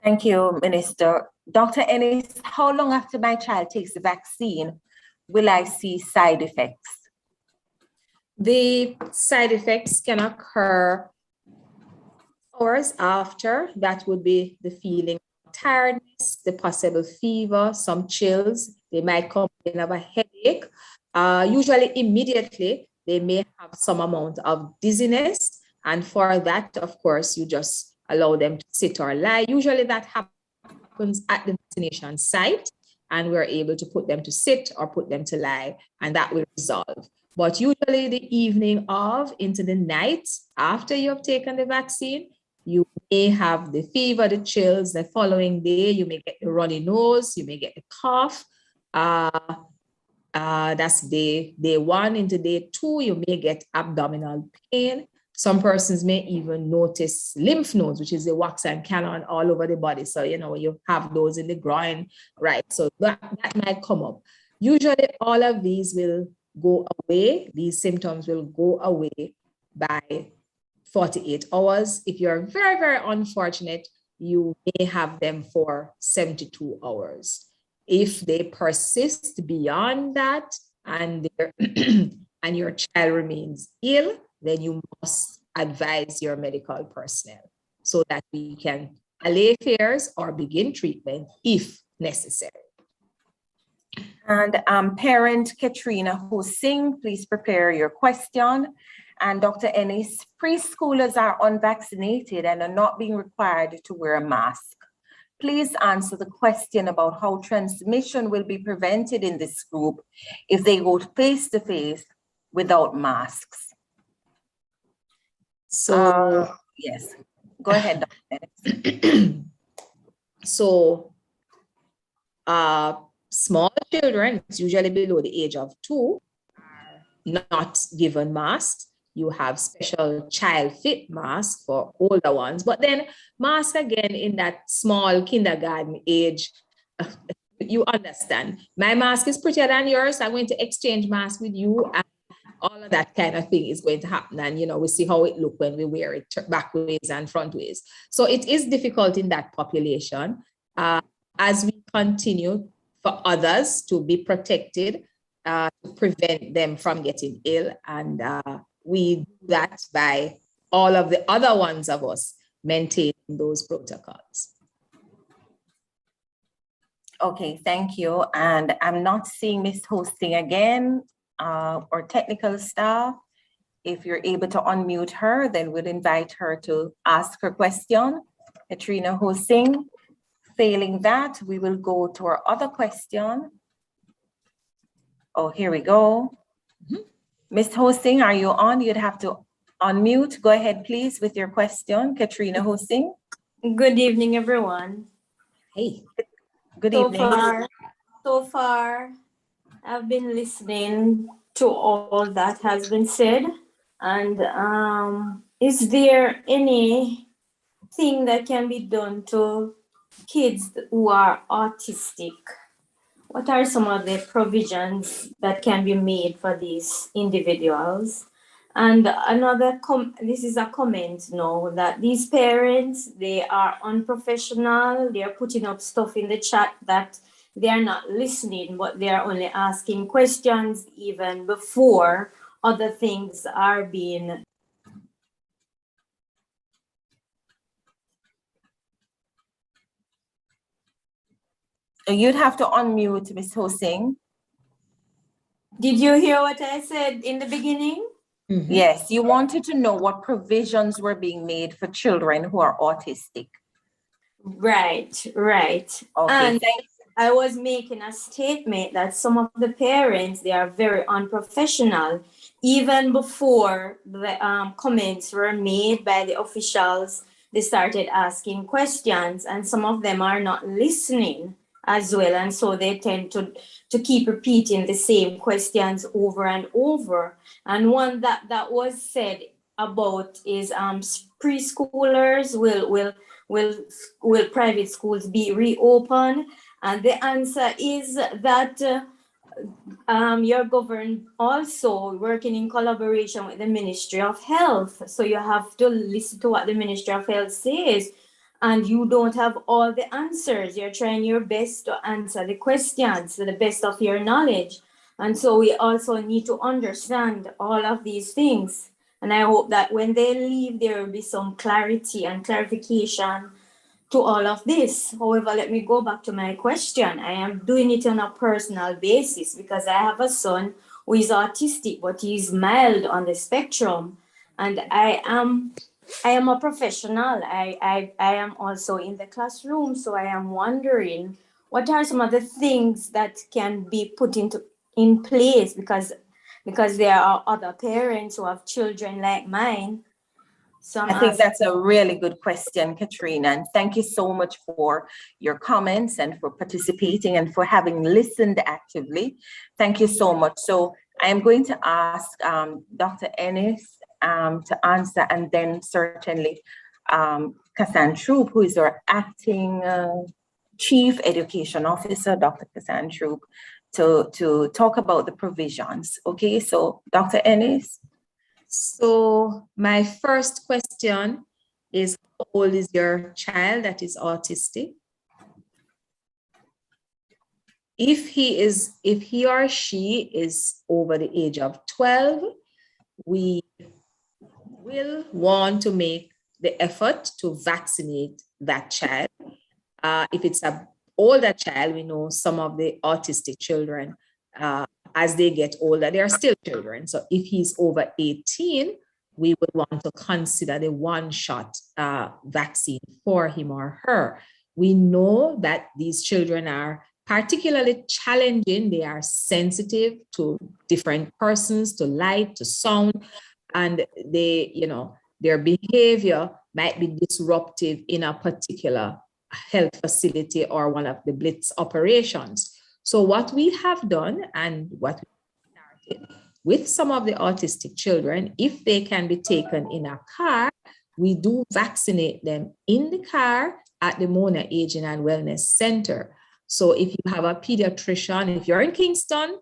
Speaker 1: Thank you, Minister. Dr. Ennis, how long after my child takes the vaccine will I see side effects?
Speaker 5: The side effects can occur hours after. That would be the feeling of tiredness, the possible fever, some chills. They might come in of a headache. Usually immediately, they may have some amount of dizziness. And for that, of course, you just allow them to sit or lie. Usually that happens at the vaccination site, and we're able to put them to sit or put them to lie, and that will resolve. But usually the evening of into the night after you have taken the vaccine, you may have the fever, the chills. The following day, you may get the runny nose, you may get the cough. That's day one. Into day two, you may get abdominal pain. Some persons may even notice lymph nodes, which is the wax and cannon all over the body. So, you have those in the groin, right? So that might come up. Usually all of these will go away. These symptoms will go away by 48 hours. If you're very, very unfortunate, you may have them for 72 hours. If they persist beyond that and and your child remains ill, then you must advise your medical personnel so that we can allay fears or begin treatment if necessary.
Speaker 1: And parent Katrina Hosing, please prepare your question. And Dr. Ennis, preschoolers are unvaccinated and are not being required to wear a mask. Please answer the question about how transmission will be prevented in this group if they go face-to-face without masks.
Speaker 5: So,
Speaker 1: yes, go ahead, Dr. Ennis.
Speaker 5: So, small children, it's usually below the age of 2, are not given masks. You have special child fit masks for older ones, but then masks again in that small kindergarten age, you understand. My mask is prettier than yours. I'm going to exchange masks with you. And all of that kind of thing is going to happen. And, you know, we see how it look when we wear it back ways and front ways. So it is difficult in that population. As we continue for others to be protected, to prevent them from getting ill. And we do that by all of the other ones of us maintaining those protocols.
Speaker 1: Okay, thank you. And I'm not seeing Ms. Hosting again, or technical staff. If you're able to unmute her, then we'll invite her to ask her question. Katrina Hosting. Failing that, we will go to our other question. Oh, here we go. Ms. Hosting, are you on? You'd have to unmute. Go ahead, please, with your question. Katrina Hosting.
Speaker 8: Good evening, everyone.
Speaker 5: Hey.
Speaker 1: Good evening.
Speaker 8: So far, I've been listening to all that has been said. And is there anything that can be done to kids who are autistic? What are some of the provisions that can be made for these individuals? And this is a comment now, that these parents, they are unprofessional. They are putting up stuff in the chat that they are not listening, but they are only asking questions even before other things are being.
Speaker 1: You'd have to unmute, Ms. Hosting.
Speaker 8: Did you hear what I said in the beginning?
Speaker 5: Mm-hmm.
Speaker 1: Yes, you wanted to know what provisions were being made for children who are autistic.
Speaker 8: Right.
Speaker 1: Okay,
Speaker 8: And
Speaker 1: thanks.
Speaker 8: I was making a statement that some of the parents, they are very unprofessional. Even before the comments were made by the officials, they started asking questions, and some of them are not listening as well. And so they tend to keep repeating the same questions over and over. And one that was said about is preschoolers, will private schools be reopened? And the answer is that you're governed also working in collaboration with the Ministry of Health. So you have to listen to what the Ministry of Health says. And you don't have all the answers. You're trying your best to answer the questions to the best of your knowledge. And so we also need to understand all of these things. And I hope that when they leave, there will be some clarity and clarification to all of this. However, let me go back to my question. I am doing it on a personal basis because I have a son who is autistic, but he's mild on the spectrum. And I am a professional. I am also in the classroom. So I am wondering, what are some of the things that can be put in place, because there are other parents who have children like mine. So
Speaker 1: I think that's a really good question, Katrina, and thank you so much for your comments and for participating and for having listened actively. Thank you so much. So I am going to ask Dr. Ennis to answer, and then certainly Cassandra Troop, who is our acting Chief Education Officer, Dr. Cassandra Troop, to talk about the provisions. Okay, so Dr. Ennis.
Speaker 5: So my first question is, how old is your child that is autistic? If he or she is over the age of 12, we will want to make the effort to vaccinate that child. If it's an older child, we know some of the autistic children, as they get older, they are still children. So if he's over 18, we would want to consider the one-shot vaccine for him or her. We know that these children are particularly challenging. They are sensitive to different persons, to light, to sound, and their behavior might be disruptive in a particular health facility or one of the Blitz operations. So what we have done, and what we started with some of the autistic children, if they can be taken in a car, we do vaccinate them in the car at the Mona Aging and Wellness Center. So if you have a pediatrician, if you're in Kingston,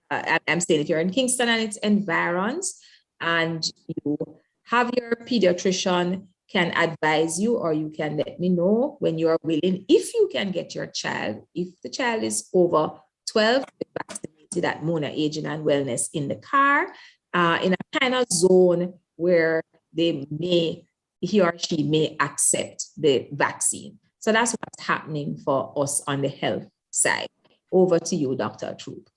Speaker 5: I'm saying if you're in Kingston and its environs, and you have your pediatrician can advise you, or you can let me know when you're willing, if you can get your child, if the child is over 12, vaccinated at Mona Aging and Wellness in the car, in a kind of zone where he or she may accept the vaccine. So that's what's happening for us on the health side. Over to you, Dr. Troop.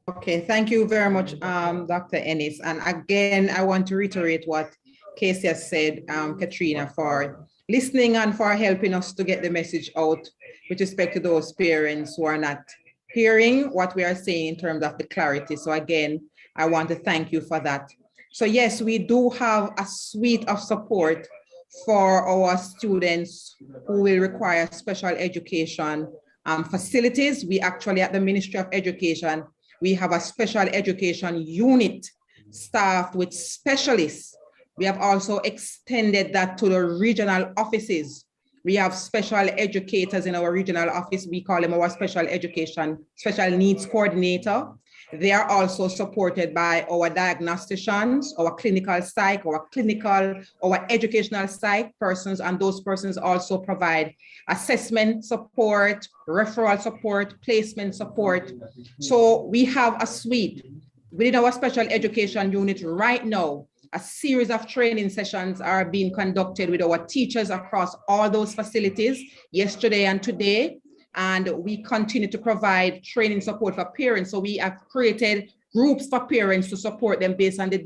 Speaker 6: Okay, thank you very much, Dr. Ennis. And again, I want to reiterate what Casey has said, Katrina, for listening and for helping us to get the message out with respect to those parents who are not hearing what we are saying in terms of the clarity. So again, I want to thank you for that. So yes, we do have a suite of support for our students who will require special education facilities. We actually, at the Ministry of Education, we have a special education unit staffed with specialists. We have also extended that to the regional offices. We have special educators in our regional office. We call them our special needs coordinator. They are also supported by our diagnosticians, our clinical psych, our educational psych persons, and those persons also provide assessment support, referral support, placement support. So we have a suite within our special education unit right now. A series of training sessions are being conducted with our teachers across all those facilities yesterday and today. And we continue to provide training support for parents. So we have created groups for parents to support them based on the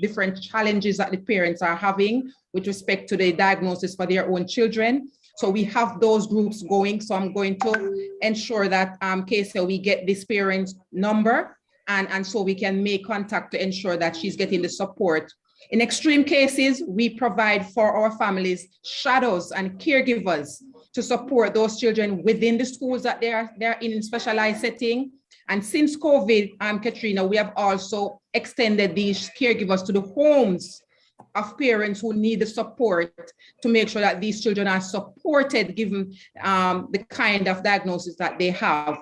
Speaker 6: different challenges that the parents are having with respect to the diagnosis for their own children. So we have those groups going. So I'm going to ensure that Casey, we get this parent's number and so we can make contact to ensure that she's getting the support. In extreme cases, we provide for our families shadows and caregivers to support those children within the schools that they're in specialized setting. And since COVID, Katrina, we have also extended these caregivers to the homes of parents who need the support to make sure that these children are supported given the kind of diagnosis that they have.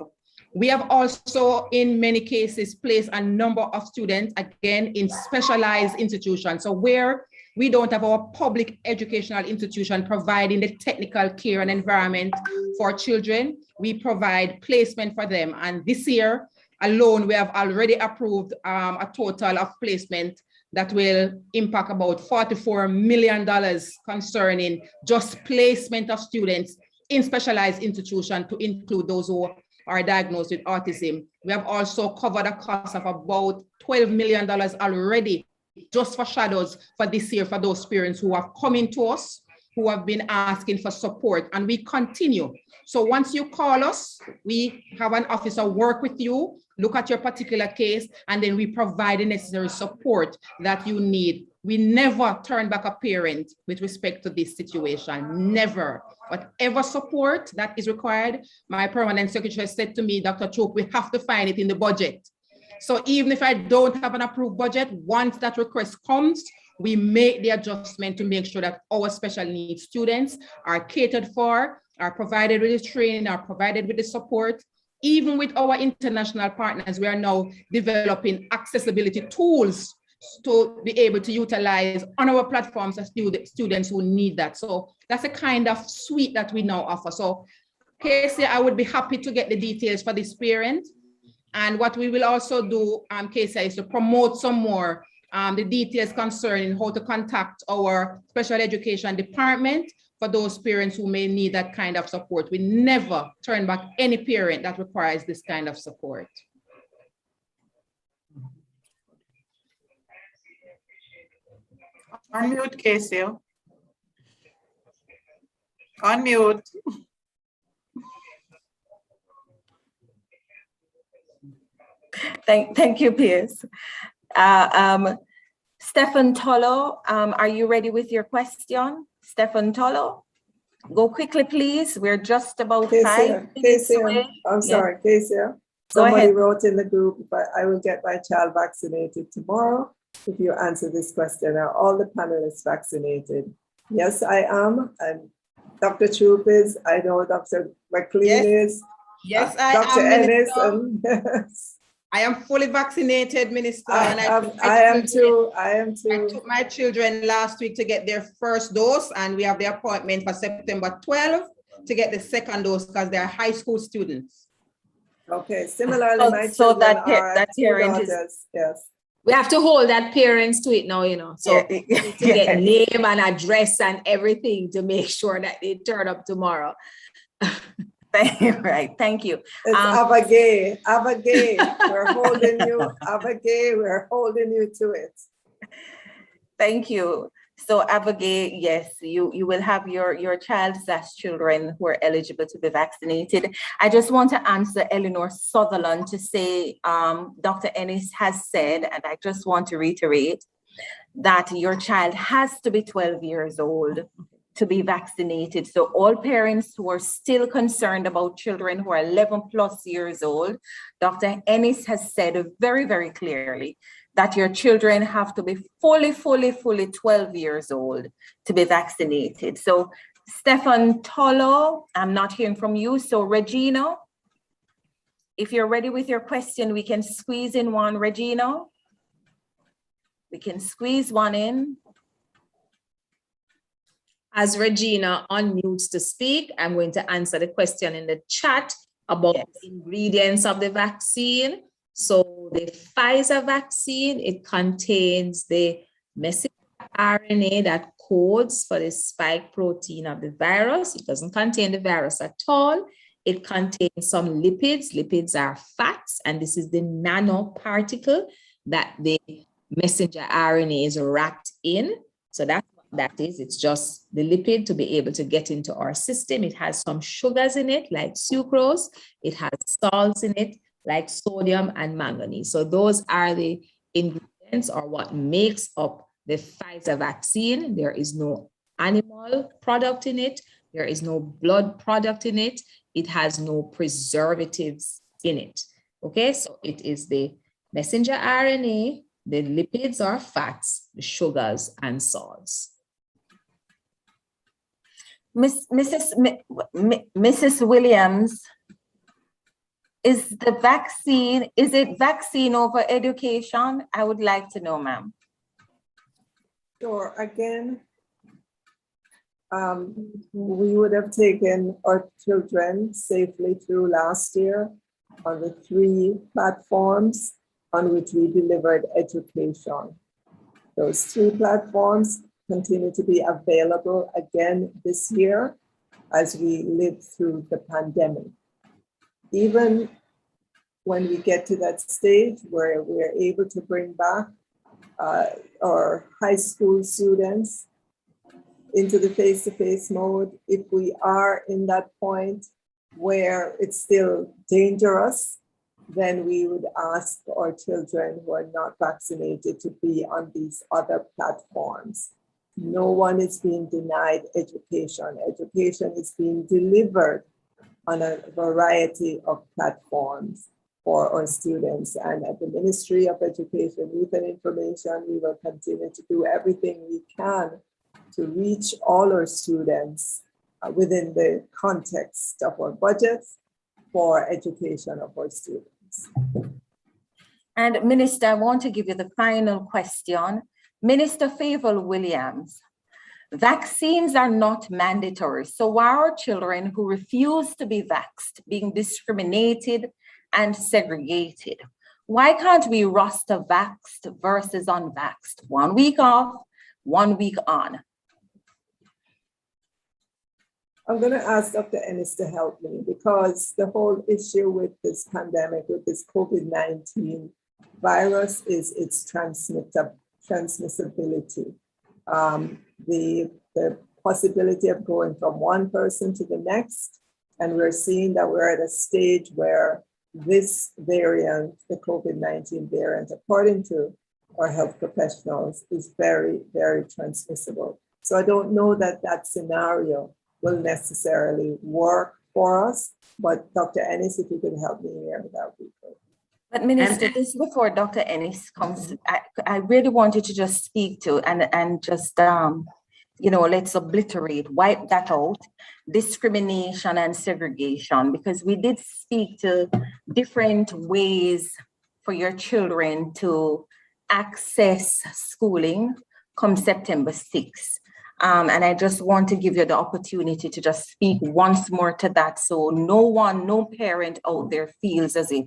Speaker 6: We have also, in many cases, placed a number of students, again, in specialized institutions. So where we don't have our public educational institution providing the technical care and environment for children, we provide placement for them. And this year alone, we have already approved a total of placement that will impact about $44 million concerning just placement of students in specialized institutions to include those who are diagnosed with autism. We have also covered a cost of about $12 million already just for shadows for this year for those parents who have come into us, who have been asking for support, and we continue. So once you call us, we have an officer work with you, look at your particular case, and then we provide the necessary support that you need. We never turn back a parent with respect to this situation, never. Whatever support that is required, my permanent secretary said to me, Dr. Troop, we have to find it in the budget. So even if I don't have an approved budget, once that request comes, we make the adjustment to make sure that our special needs students are catered for, are provided with the training, are provided with the support. Even with our international partners, we are now developing accessibility tools to be able to utilize on our platforms as students who need that. So that's a kind of suite that we now offer. So Casey, I would be happy to get the details for this parent. And what we will also do, Casey, is to promote some more the details concerning how to contact our special education department for those parents who may need that kind of support. We never turn back any parent that requires this kind of support.
Speaker 2: Unmute, Casey. Unmute.
Speaker 1: Thank you, Piers. Stephen Tolo, are you ready with your question? Stephen Tolo, go quickly, please. We're just about 5 minutes away.
Speaker 4: I'm sorry, Casey. Somebody wrote in the group, but I will get my child vaccinated tomorrow if you answer this question. Are all the panelists vaccinated? Yes, I am. And Dr. Troop is. I know Dr. McLean is.
Speaker 6: Yes, I
Speaker 4: Dr.
Speaker 6: am,
Speaker 4: Ennis,
Speaker 6: Minister.
Speaker 4: and yes.
Speaker 6: I am fully vaccinated, Minister. And
Speaker 4: I am too. I am
Speaker 6: I
Speaker 4: too.
Speaker 6: took my children last week to get their first dose, and we have the appointment for September 12th to get the second dose because they're high school students.
Speaker 4: Okay. Similarly, my
Speaker 1: So
Speaker 4: children
Speaker 1: that
Speaker 4: are
Speaker 1: that
Speaker 4: two
Speaker 1: parent is
Speaker 4: daughters. Yes.
Speaker 5: We have to hold that parents to it now, you know. So
Speaker 1: yeah,
Speaker 5: we need to get name and address and everything to make sure that they turn up tomorrow.
Speaker 1: right. Thank you.
Speaker 4: It's Abagay. Abagay. We're holding you. Abagay. We're holding you to it.
Speaker 1: Thank you. So Abigail, yes, you will have your children who are eligible to be vaccinated. I just want to answer Eleanor Sutherland to say, Dr. Ennis has said, and I just want to reiterate, that your child has to be 12 years old to be vaccinated. So all parents who are still concerned about children who are 11 plus years old, Dr. Ennis has said very, very clearly that your children have to be fully 12 years old to be vaccinated. So Stefan Tolo, I'm not hearing from you. So Regina, if you're ready with your question, we can squeeze in one, Regina. We can squeeze one in.
Speaker 5: As Regina unmutes to speak, I'm going to answer the question in the chat about the ingredients of the vaccine. So the Pfizer vaccine, it contains the messenger RNA that codes for the spike protein of the virus. It doesn't contain the virus at all. It contains some lipids. Lipids are fats, and this is the nanoparticle that the messenger RNA is wrapped in. So that's what that is. It's just the lipid to be able to get into our system. It has some sugars in it, like sucrose. It has salts in it, like sodium and manganese. So those are the ingredients or what makes up the Pfizer vaccine. There is no animal product in it. There is no blood product in it. It has no preservatives in it. Okay, so it is the messenger RNA, the lipids or fats, the sugars and salts.
Speaker 1: Mrs. Williams, is it vaccine over education? I would like to know, ma'am.
Speaker 4: Sure. Again, we would have taken our children safely through last year on the 3 platforms on which we delivered education. Those 3 platforms continue to be available again this year as we live through the pandemic. Even when we get to that stage where we're able to bring back our high school students into the face-to-face mode, if we are in that point where it's still dangerous, then we would ask our children who are not vaccinated to be on these other platforms. No one is being denied education. Education is being delivered on a variety of platforms for our students. And at the Ministry of Education, Youth and Information, we will continue to do everything we can to reach all our students within the context of our budgets for education of our students.
Speaker 1: And Minister, I want to give you the final question. Minister Favour Williams, vaccines are not mandatory. So why are children who refuse to be vaxxed being discriminated and segregated? Why can't we roster vaxxed versus unvaxxed? 1 week off, 1 week on.
Speaker 4: I'm going to ask Dr. Ennis to help me because the whole issue with this pandemic, with this COVID-19 virus is its transmissibility. The possibility of going from one person to the next. And we're seeing that we're at a stage where this variant, the COVID-19 variant, according to our health professionals, is very, very transmissible. So I don't know that that scenario will necessarily work for us, but Dr. Ennis, if you could help me here, that would be good.
Speaker 1: But Minister, this is before Dr. Ennis comes. I really wanted to just speak to and just let's wipe that out, discrimination and segregation, because we did speak to different ways for your children to access schooling come September 6th. And I just want to give you the opportunity to just speak once more to that, so no parent out there feels as if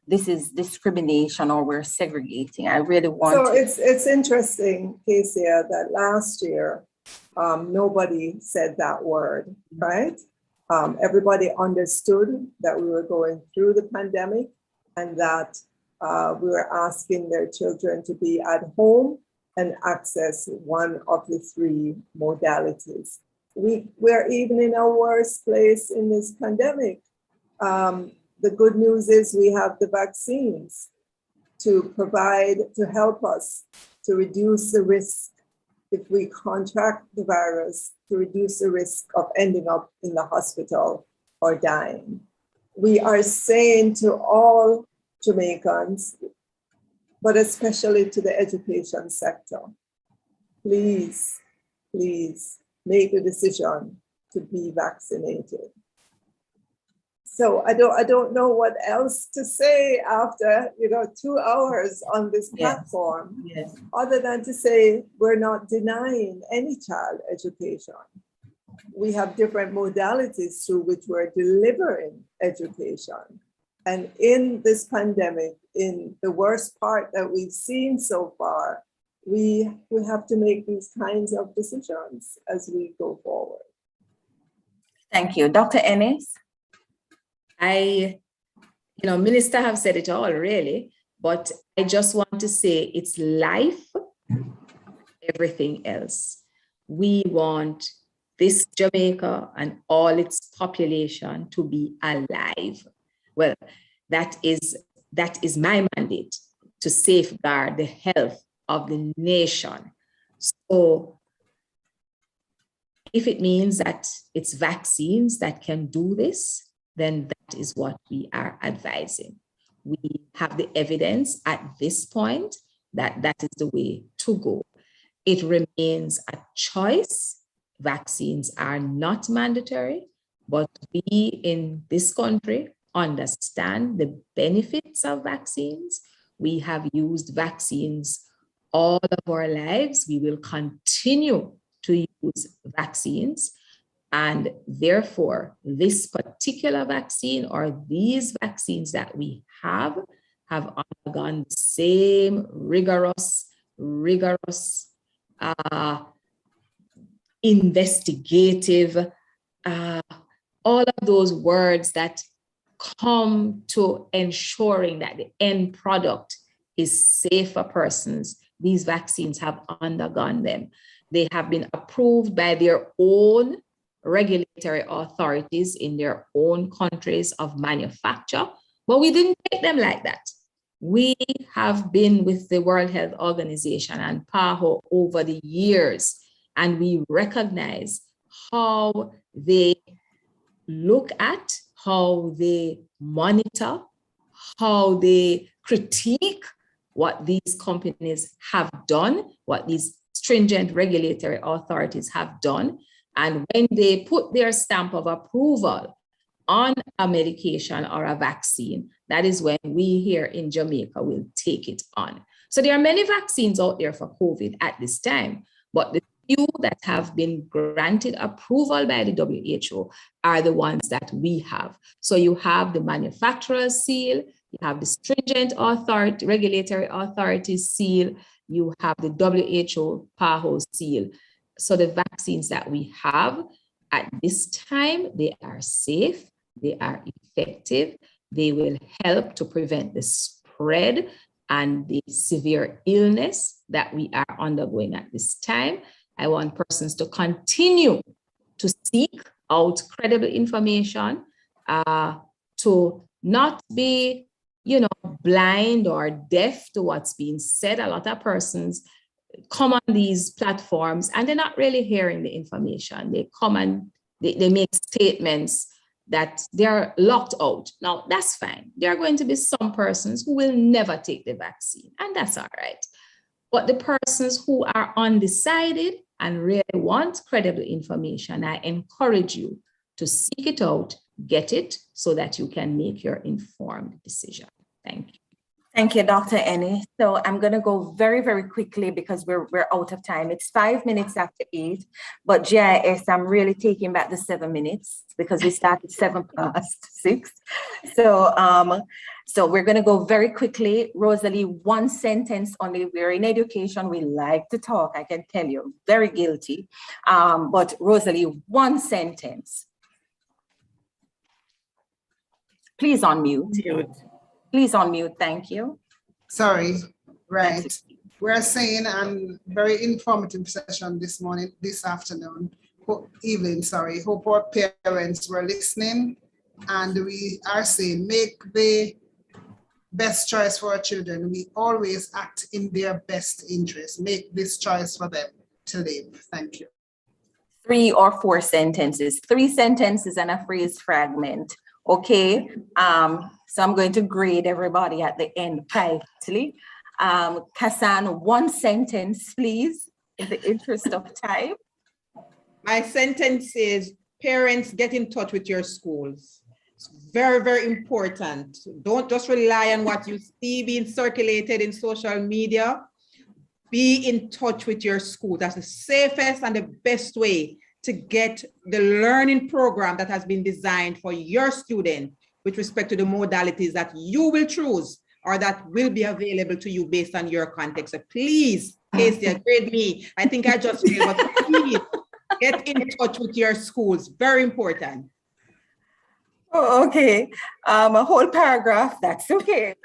Speaker 1: this is discrimination or we're segregating. I really want
Speaker 4: So it's interesting, Kesia, that last year, nobody said that word, right? Everybody understood that we were going through the pandemic and that we were asking their children to be at home and access one of the three modalities. We're even in a worse place in this pandemic. The good news is we have the vaccines to help us to reduce the risk if we contract the virus, to reduce the risk of ending up in the hospital or dying. We are saying to all Jamaicans, but especially to the education sector, please make the decision to be vaccinated. So I don't know what else to say after 2 hours on this platform, other than to say we're not denying any child education. We have different modalities through which we're delivering education. And in this pandemic, in the worst part that we've seen so far, we have to make these kinds of decisions as we go forward.
Speaker 1: Thank you. Dr. Ennis?
Speaker 5: Minister have said it all really, but I just want to say it's life, everything else. We want this Jamaica and all its population to be alive. Well, that is my mandate, to safeguard the health of the nation. So if it means that it's vaccines that can do this, then that is what we are advising. We have the evidence at this point that that is the way to go. It remains a choice. Vaccines are not mandatory, but we in this country understand the benefits of vaccines. We have used vaccines all of our lives. We will continue to use vaccines. And therefore, this particular vaccine or these vaccines that we have undergone the same rigorous investigative, all of those words that come to ensuring that the end product is safe for persons. These vaccines have undergone them. They have been approved by their own regulatory authorities in their own countries of manufacture, but we didn't take them like that. We have been with the World Health Organization and PAHO over the years, and we recognize how they look at, how they monitor, how they critique what these companies have done, what these stringent regulatory authorities have done. And when they put their stamp of approval on a medication or a vaccine, that is when we here in Jamaica will take it on. So there are many vaccines out there for COVID at this time, but the few that have been granted approval by the WHO are the ones that we have. So you have the manufacturer's seal, you have the stringent regulatory authorities seal, you have the WHO PAHO seal. So the vaccines that we have at this time, they are safe, they are effective, they will help to prevent the spread and the severe illness that we are undergoing at this time. I want persons to continue to seek out credible information, to not be, blind or deaf to what's being said. A lot of persons come on these platforms and they're not really hearing the information. They come and they make statements that they're locked out. Now, that's fine. There are going to be some persons who will never take the vaccine, and that's all right. But the persons who are undecided, and really want credible information, I encourage you to seek it out, get it, so that you can make your informed decision. Thank you.
Speaker 1: Thank you, Dr. Ennis. So I'm going to go very, very quickly because we're out of time. It's 5 minutes after 8, but GIS, I'm really taking back the 7 minutes because we started 6:07. So we're going to go very quickly. Rosalie, one sentence only. We're in education. We like to talk. I can tell you, very guilty. But Rosalie, one sentence. Please unmute. Please unmute, thank you.
Speaker 7: Sorry, right. We're saying very informative session this afternoon, evening, sorry. Hope our parents were listening, and we are saying make the best choice for our children. We always act in their best interest. Make this choice for them to live. Thank you.
Speaker 1: 3 or 4 sentences, 3 sentences and a phrase fragment. Okay, so I'm going to grade everybody at the end privately. Kassan, one sentence, please, in the interest of time.
Speaker 6: My sentence is, parents, get in touch with your schools. It's very, very important. Don't just rely on what you see being circulated in social media. Be in touch with your school. That's the safest and the best way to get the learning program that has been designed for your student with respect to the modalities that you will choose or that will be available to you based on your context. So please, Casey, grade me. I think I just failed, but please get in touch with your schools. Very important.
Speaker 1: Oh, okay, a whole paragraph, that's okay.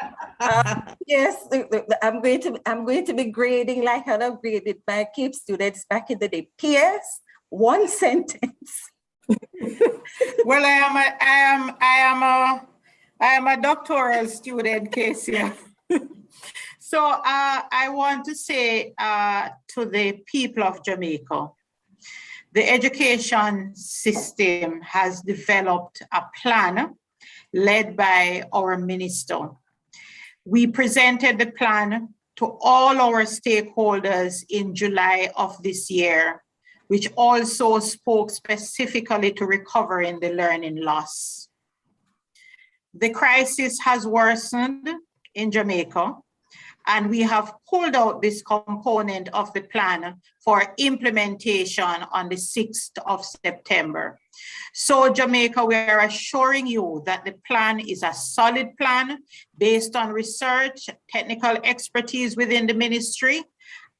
Speaker 1: Yes, I'm going to be grading like I've graded my CAPE students back in the day. P.S. One sentence.
Speaker 2: Well, I am a doctoral student, Casey. So I want to say to the people of Jamaica, the education system has developed a plan led by our minister. We presented the plan to all our stakeholders in July of this year, which also spoke specifically to recovering the learning loss. The crisis has worsened in Jamaica, and we have pulled out this component of the plan for implementation on the 6th of September. So Jamaica, we are assuring you that the plan is a solid plan based on research, technical expertise within the ministry,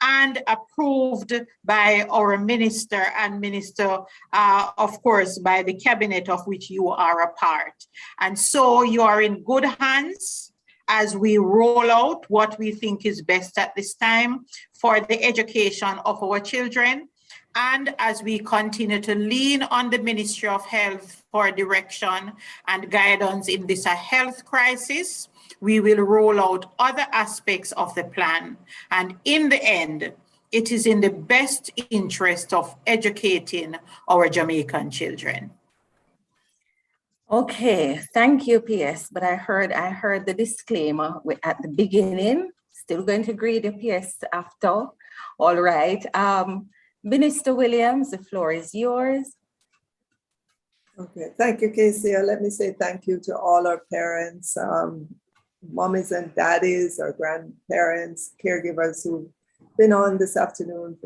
Speaker 2: and approved by our minister and minister, of course, by the cabinet of which you are a part. And so you are in good hands as we roll out what we think is best at this time for the education of our children. And as we continue to lean on the Ministry of Health for direction and guidance in this health crisis, we will roll out other aspects of the plan. And in the end, it is in the best interest of educating our Jamaican children.
Speaker 1: Okay, thank you, PS. But I heard the disclaimer at the beginning. Still going to grade the PS after. All right. Minister Williams, the floor is yours.
Speaker 4: Okay, thank you, Casey. Let me say thank you to all our parents, mommies and daddies, our grandparents, caregivers who've been on this afternoon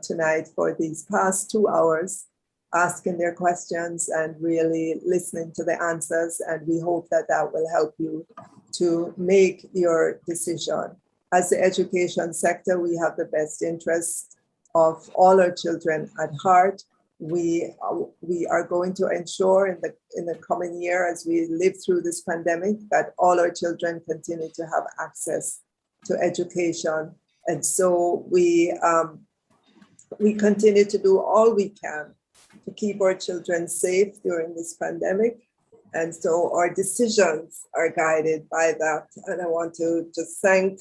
Speaker 4: tonight for these past 2 hours, asking their questions and really listening to the answers. And we hope that that will help you to make your decision. As the education sector, we have the best interest of all our children at heart. We are going to ensure in the coming year, as we live through this pandemic, that all our children continue to have access to education. And so we continue to do all we can to keep our children safe during this pandemic. And so our decisions are guided by that. And I want to just thank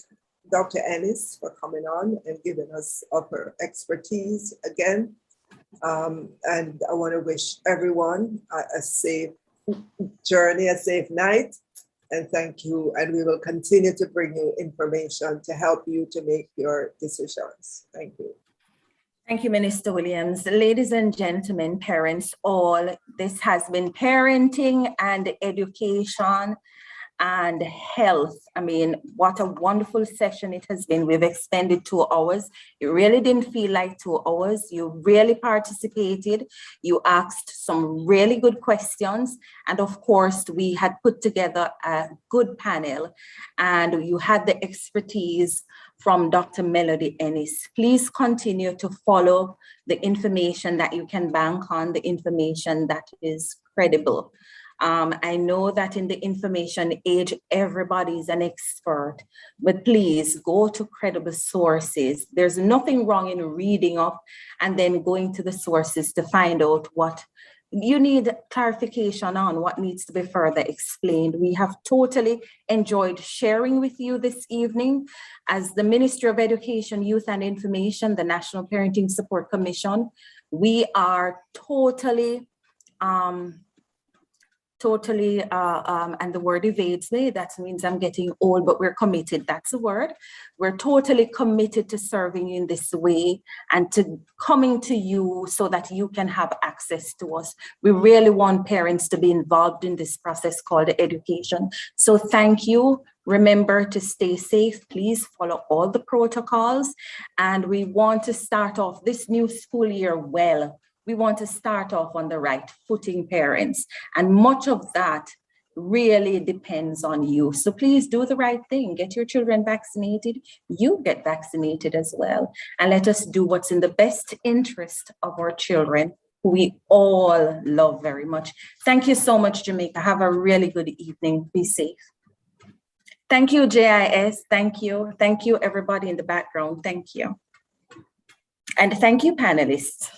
Speaker 4: Dr. Ennis for coming on and giving us of her expertise again. And I want to wish everyone a safe journey, a safe night, and thank you. And we will continue to bring you information to help you to make your decisions. Thank you.
Speaker 1: Thank you, Minister Williams. Ladies and gentlemen, parents all, this has been parenting and education and health. I mean, what a wonderful session it has been. We've expended 2 hours. It really didn't feel like 2 hours. You really participated. You asked some really good questions. And of course, we had put together a good panel and you had the expertise from Dr. Melody Ennis. Please continue to follow the information that you can bank on, the information that is credible. I know that in the information age, everybody is an expert, but please go to credible sources. There's nothing wrong in reading up and then going to the sources to find out what you need clarification on, what needs to be further explained. We have totally enjoyed sharing with you this evening. As the Ministry of Education, Youth and Information, the National Parenting Support Commission, we are totally, and the word evades me, that means I'm getting old, but we're committed, that's the word. We're totally committed to serving you in this way and to coming to you so that you can have access to us. We really want parents to be involved in this process called education. So thank you. Remember to stay safe, please follow all the protocols. And we want to start off this new school year well. We want to start off on the right footing, parents, and much of that really depends on you. So please do the right thing. Get your children vaccinated. You get vaccinated as well. And let us do what's in the best interest of our children, who we all love very much. Thank you so much, Jamaica. Have a really good evening. Be safe. Thank you, JIS. Thank you. Thank you, everybody in the background. Thank you. And thank you, panelists.